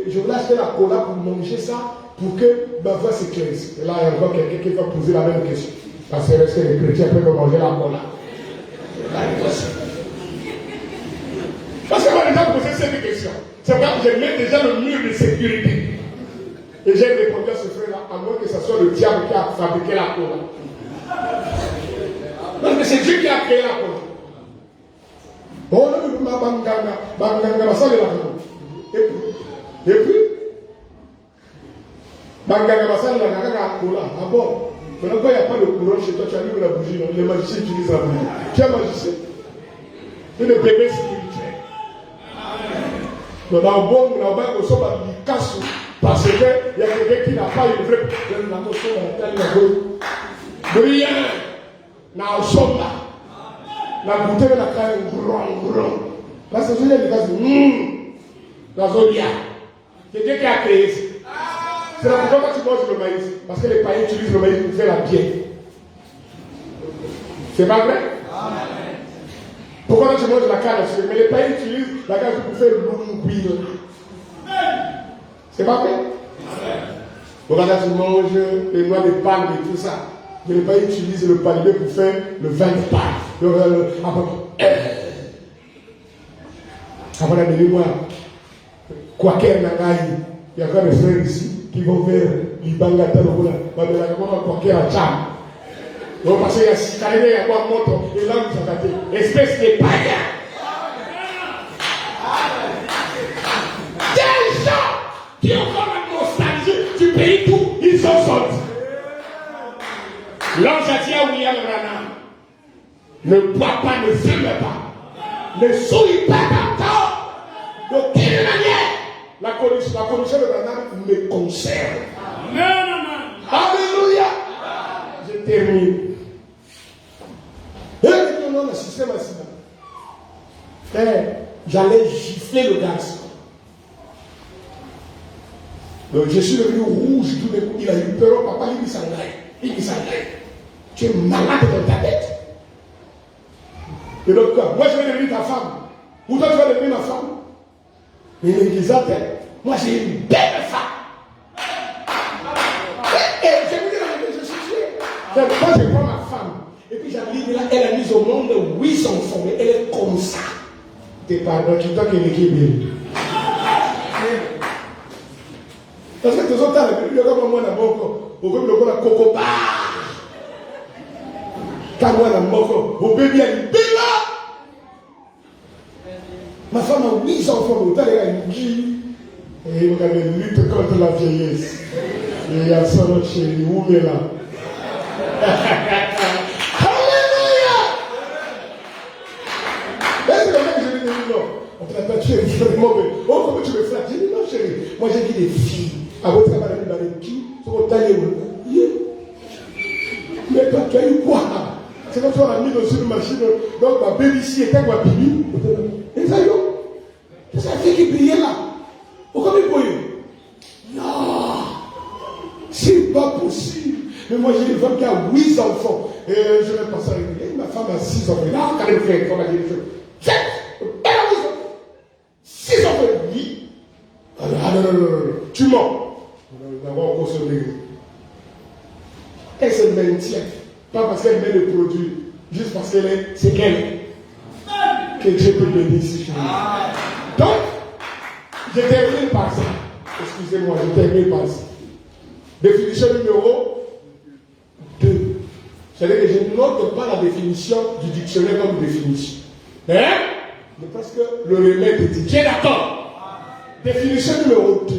je voulais acheter la cola pour manger ça, pour que ma voix s'éclaircisse. Et là, il y a encore quelqu'un qui va poser la même question. Parce que est-ce que les chrétiens peuvent manger la cola? Parce que moi, déjà posé cette question. C'est pourquoi je mets déjà le mur de sécurité. Et j'ai répondu à ce frère-là, à moins que ce soit le diable qui a fabriqué la cola. Non, mais c'est Dieu qui a créé la cola. Oh, non, mais banganga, ça, et puis, banganga, ça, la cola. Ah bon? Maintenant, quand il n'y a pas de courant chez toi, tu allumes la bougie, les magiciens utilisent la bougie. Tu es un magicien. Tu es le bébé spirituel. Donc, dans le bon, on va casse parce qu'il y a quelqu'un qui n'a pas une vraie brillant. Dans le son là. La bouteille la carrière gros. Parce que je l'ai dit, dans Zodia. Quelqu'un qui a créé ça. C'est la pourquoi tu manges le maïs. Parce que les païens utilisent le maïs pour faire la bière. C'est pas vrai? Pourquoi tu manges la canne? Mais les païens utilisent la canne pour faire l'ouïe. C'est pas vrai? Pourquoi tu manges les noix de palme et tout ça? Mais les païens utilisent le palmier pour faire le vin de palme. Avant d'amener moi, quoi qu'elle n'a pas eu, il y a encore des frères ici qui vont faire l'Ibangata de Roula. Mais la comment quoi qu'elle a cham. Donc parce qu'il y a si carré, il y a quoi moto, et là vous s'attendez. Espèce de païen. Des gens qui ont encore la nostalgie du pays où ils sont sortis. L'ange a dit à William Branham, ne bois pas, ne fume pas, ne souille pas d'encore, d'aucune manière. La condition de Branham me concerne. Alléluia. Je termine. Et maintenant, le système a j'allais gifler le garçon. Donc je suis devenu rouge tout d'un coup. Il a eu peur, papa, il s'en aille. Il dit ça. Tu es malade dans ta tête. Et donc quoi? Moi je vais devenir ta femme. Ou toi tu vas devenir ma femme. Mais il disait, moi j'ai une belle femme. Et je me dis, je suis sûr. Moi je prends ma femme. Et puis j'arrive là, elle a mis au monde 8 enfants. Mais elle est comme ça. T'es pardon, tu dois qu'elle est bien. Parce que tous autres, il y a comme moi dans mon corps. Au comme le corps de coco bar. Quand moi dans mon corps, au bébé, elle est belle. Ma femme a 8 enfants, autant elle a une vie. Et il regarde lutte contre la vieillesse. Et il y a son chéri, où est là? Alléluia! Et c'est comme ça que je lui dis non. On ne peut pas tuer vraiment. Oh, comment tu me flattes? J'ai dit non, chérie. Moi j'ai dit des filles. À votre travail, vous avez qui? C'est votre taille. Mais toi, tu as eu quoi? C'est comme si on a mis dans une machine. Donc, ma bébé ici était quoi, bibi? Et ça, c'est sa fille qui brillait là. Pourquoi il brille? Non! C'est pas possible. Mais moi, j'ai une femme qui a 8 enfants. Et je vais passer à régulier. Ma femme a 6 enfants. Là, quand elle fait, comme elle dit, 7! Elle a 8 enfants. 6 enfants. Oui. Ah non. Tu mens. D'abord, on se l'église. Elle se maintient. Pas parce qu'elle met le produit. Juste parce qu'elle est. C'est qu'elle. Que Dieu peut bénir ici chez nous. Donc, je termine par ça. Excusez-moi, je termine par ça. Définition numéro 2. C'est-à-dire que je ne note pas la définition du dictionnaire comme définition. Hein? Mais parce que le remède est dit. Qui est d'accord? Définition numéro 2.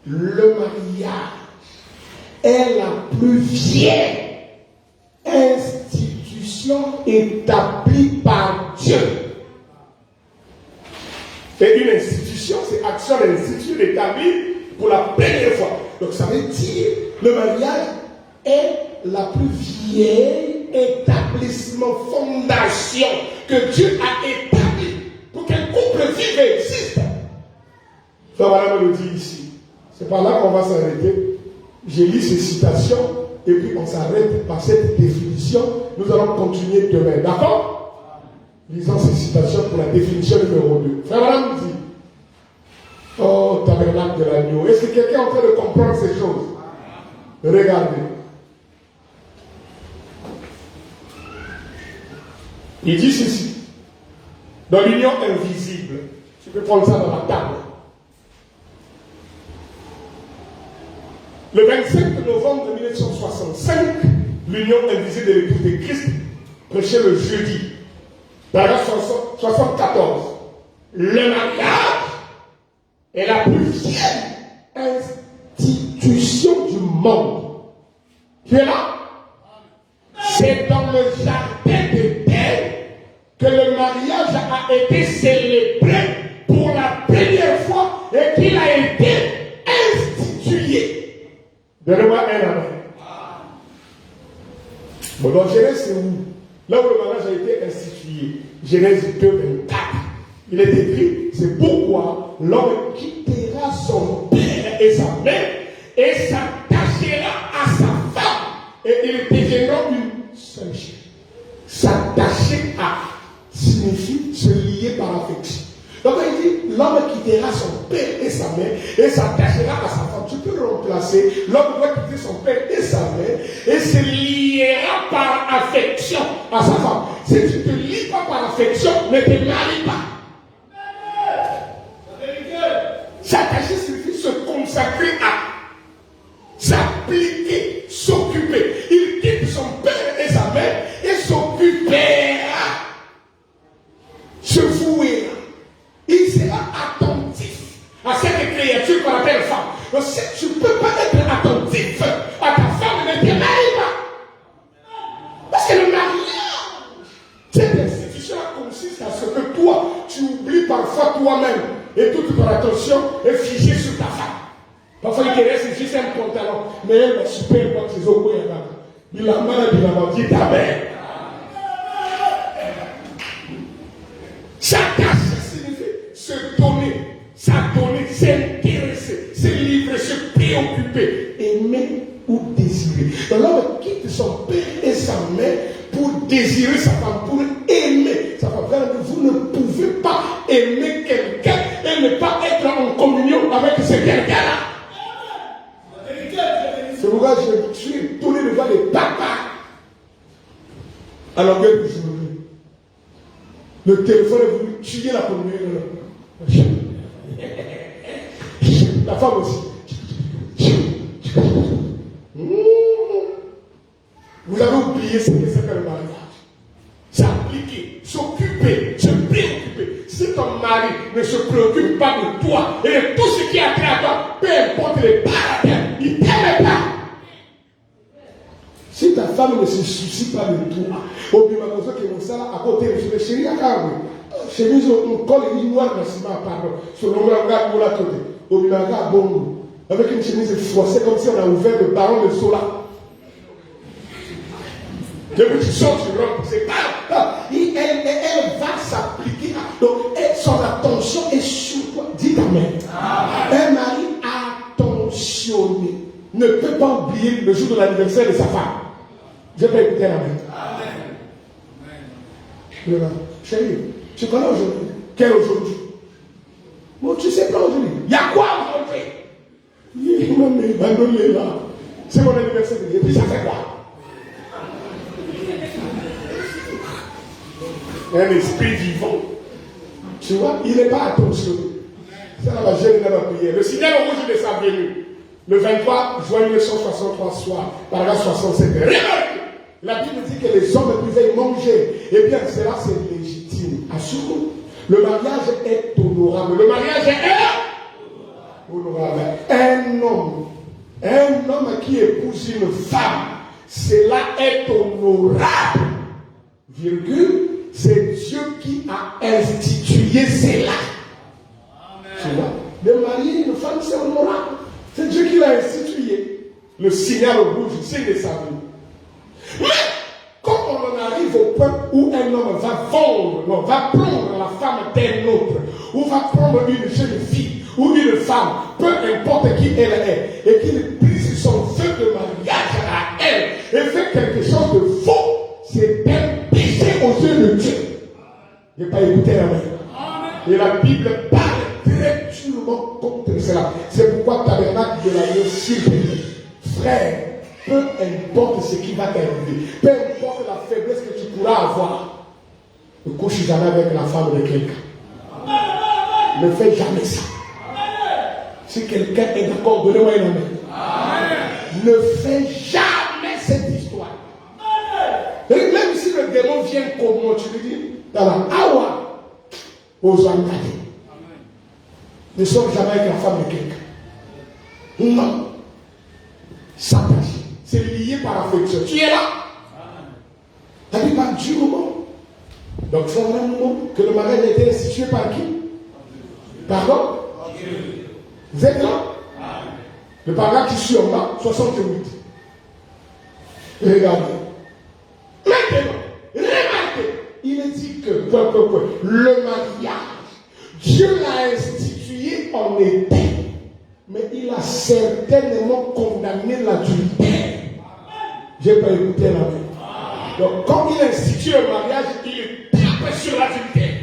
Le mariage est la plus vieille institution établie par Dieu. Et une institution, c'est action d'institution établie pour la première fois. Donc ça veut dire le mariage est la plus vieille établissement, fondation que Dieu a établi pour qu'un couple vive et existe. Frère Voilà me le dit ici. C'est par là qu'on va s'arrêter. J'ai lu ces citations et puis on s'arrête par cette définition. Nous allons continuer demain. D'accord? Lisons ces citations pour la définition numéro 2. Frère Voilà me dit, oh, tabernacle de l'agneau. Est-ce que quelqu'un est en train de comprendre ces choses? Regardez. Il dit ceci. Dans l'union invisible, tu peux prendre ça dans la table. Le 25 novembre 1965, l'union invisible de l'épouse de Christ prêchait le jeudi. Paragraphe 74. Le mariage est la plus vieille institution du monde. Tu es là? C'est dans le jardin d'Éden que le mariage a été célébré pour la première fois et qu'il a été institué. Donnez-moi un amen. Bon, donc Genèse, c'est où? Là où le mariage a été institué. Genèse 2, 24. Il est écrit, c'est pourquoi l'homme quittera son père et sa mère et s'attachera à sa femme et ils deviendront une seule chair. S'attacher à signifie se lier par affection. Donc il dit, l'homme quittera son père et sa mère et s'attachera à sa femme. Tu peux le remplacer. L'homme doit quitter son père et sa mère et se liera par affection à sa femme. Si tu ne te lies pas par affection, ne te marie pas. S'attacher signifie se consacrer à, s'appliquer, s'occuper. Il quitte son père et sa mère et s'occupera, se vouera. Il sera attentif à cette créature qu'on appelle femme. Donc si tu ne peux pas être attentif à ta femme, ne te marie pas. Parce que le mariage, cette institution consiste à ce que toi, tu oublies parfois toi-même et toute ton attention est figée sur ta femme. Parfois il te reste juste un pantalon, mais elle est super bonne, c'est au bout et là. Il a mal, il a dit ta mère. S'attacher signifie se donner, s'adonner, s'intéresser, se livrer, se préoccuper, aimer ou désirer. Donc l'homme quitte son père et sa mère pour désirer sa femme, pour aimer sa femme. Vous ne pouvez pas aimer quelqu'un et ne pas être en communion avec ce quelqu'un-là. C'est pourquoi je suis étonné de voir les papas à longueur de journée. Le téléphone est venu tuer la communion. La femme aussi. Vous avez oublié ce que c'est que le mariage. S'appliquer, s'occuper, se préoccuper. Si ton mari ne se préoccupe pas de toi et de tout ce qui a trait à toi, peu importe les paradis, il ne t'aime pas. Si ta femme ne se soucie pas de toi, au bien que ça à côté de ce chéri à carreau, chemise on colle une noire pardon, sur le regard pour la côté, au bien bon, avec une chemise froissée comme si on a ouvert le baron de Sola. Depuis que tu sors sur l'homme, c'est pas. Elle va s'appliquer. Donc, son attention est sur toi. Dis amen. Un mari attentionné ne peut pas oublier le jour de l'anniversaire de sa femme. Je vais écouter l'amen. Amen. Chérie, tu connais aujourd'hui? Quel aujourd'hui? Bon, tu sais pas aujourd'hui. Il y a quoi aujourd'hui? Non, mais abandonne-les là. C'est mon anniversaire. Et puis ça fait quoi? Un esprit vivant. Tu vois, il n'est pas attentionné. Ça va gêner dans la prière. Le signal rouge de sa venue. Le 23 juin 1963 soir, paragraphe 67. Remarque, la Bible dit que les hommes pouvaient manger. Eh bien, cela c'est légitime. Assure-nous. Le mariage est honorable. Le mariage est honorable. Un homme qui épouse une femme, cela est honorable. Virgule. C'est Dieu qui a institué cela. Tu vois, de marier une femme, c'est honorable. C'est Dieu qui l'a institué. le signal rouge, signe de sa vie. Mais, quand on en arrive au point où un homme va vendre, non, va prendre la femme d'un autre, ou va prendre une jeune fille, ou une femme, peu importe qui elle est, et qu'il brise son feu de mariage à elle, et fait quelque chose de faux, c'est un péché aux yeux de Dieu. Je n'ai pas écouté la main. Et la Bible parle très durement contre cela. C'est pourquoi tabernacle de l'agneau supérieur. Frère, peu importe ce qui va t'arriver, peu importe la faiblesse que tu pourras avoir, ne couche jamais avec la femme de quelqu'un. Ne fais jamais ça. Si quelqu'un est d'accord, donnez-moi une main. Ne fais jamais cette histoire. Même si le démon vient comme moi, tu lui dis, dans la awa, aux encadrés. Ne sors jamais avec la femme de quelqu'un. Non. Ça c'est lié par affection. Tu es là. Ça dit par du moment. Donc c'est un moment que le mariage a été institué par qui? Pardon? Vous êtes là? Le paragraphe qui suit en bas, 68. Regardez. Maintenant, remarquez, il est dit que le mariage, Dieu l'a institué en été, mais il a certainement condamné l'adultère. Je n'ai pas écouté la main. Donc, quand il a institué le mariage, il tape sur l'adultère.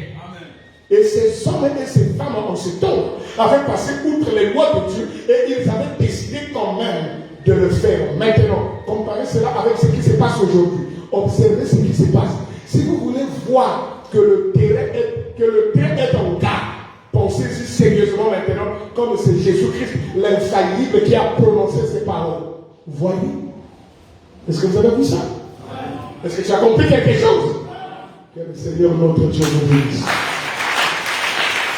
Et ces hommes et ces femmes en ce temps avaient passé outre les lois de Dieu et ils avaient décidé quand même de le faire. Maintenant, comparez cela avec ce qui se passe aujourd'hui. Observez ce qui se passe. Si vous voulez voir que le terrain est en garde, pensez-y sérieusement maintenant, comme c'est Jésus-Christ, l'infaillible, qui a prononcé ces paroles. Voyez? Est-ce que vous avez vu ça? Est-ce que tu as compris quelque chose? Que le Seigneur notre Dieu nous bénisse.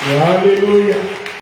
Alléluia.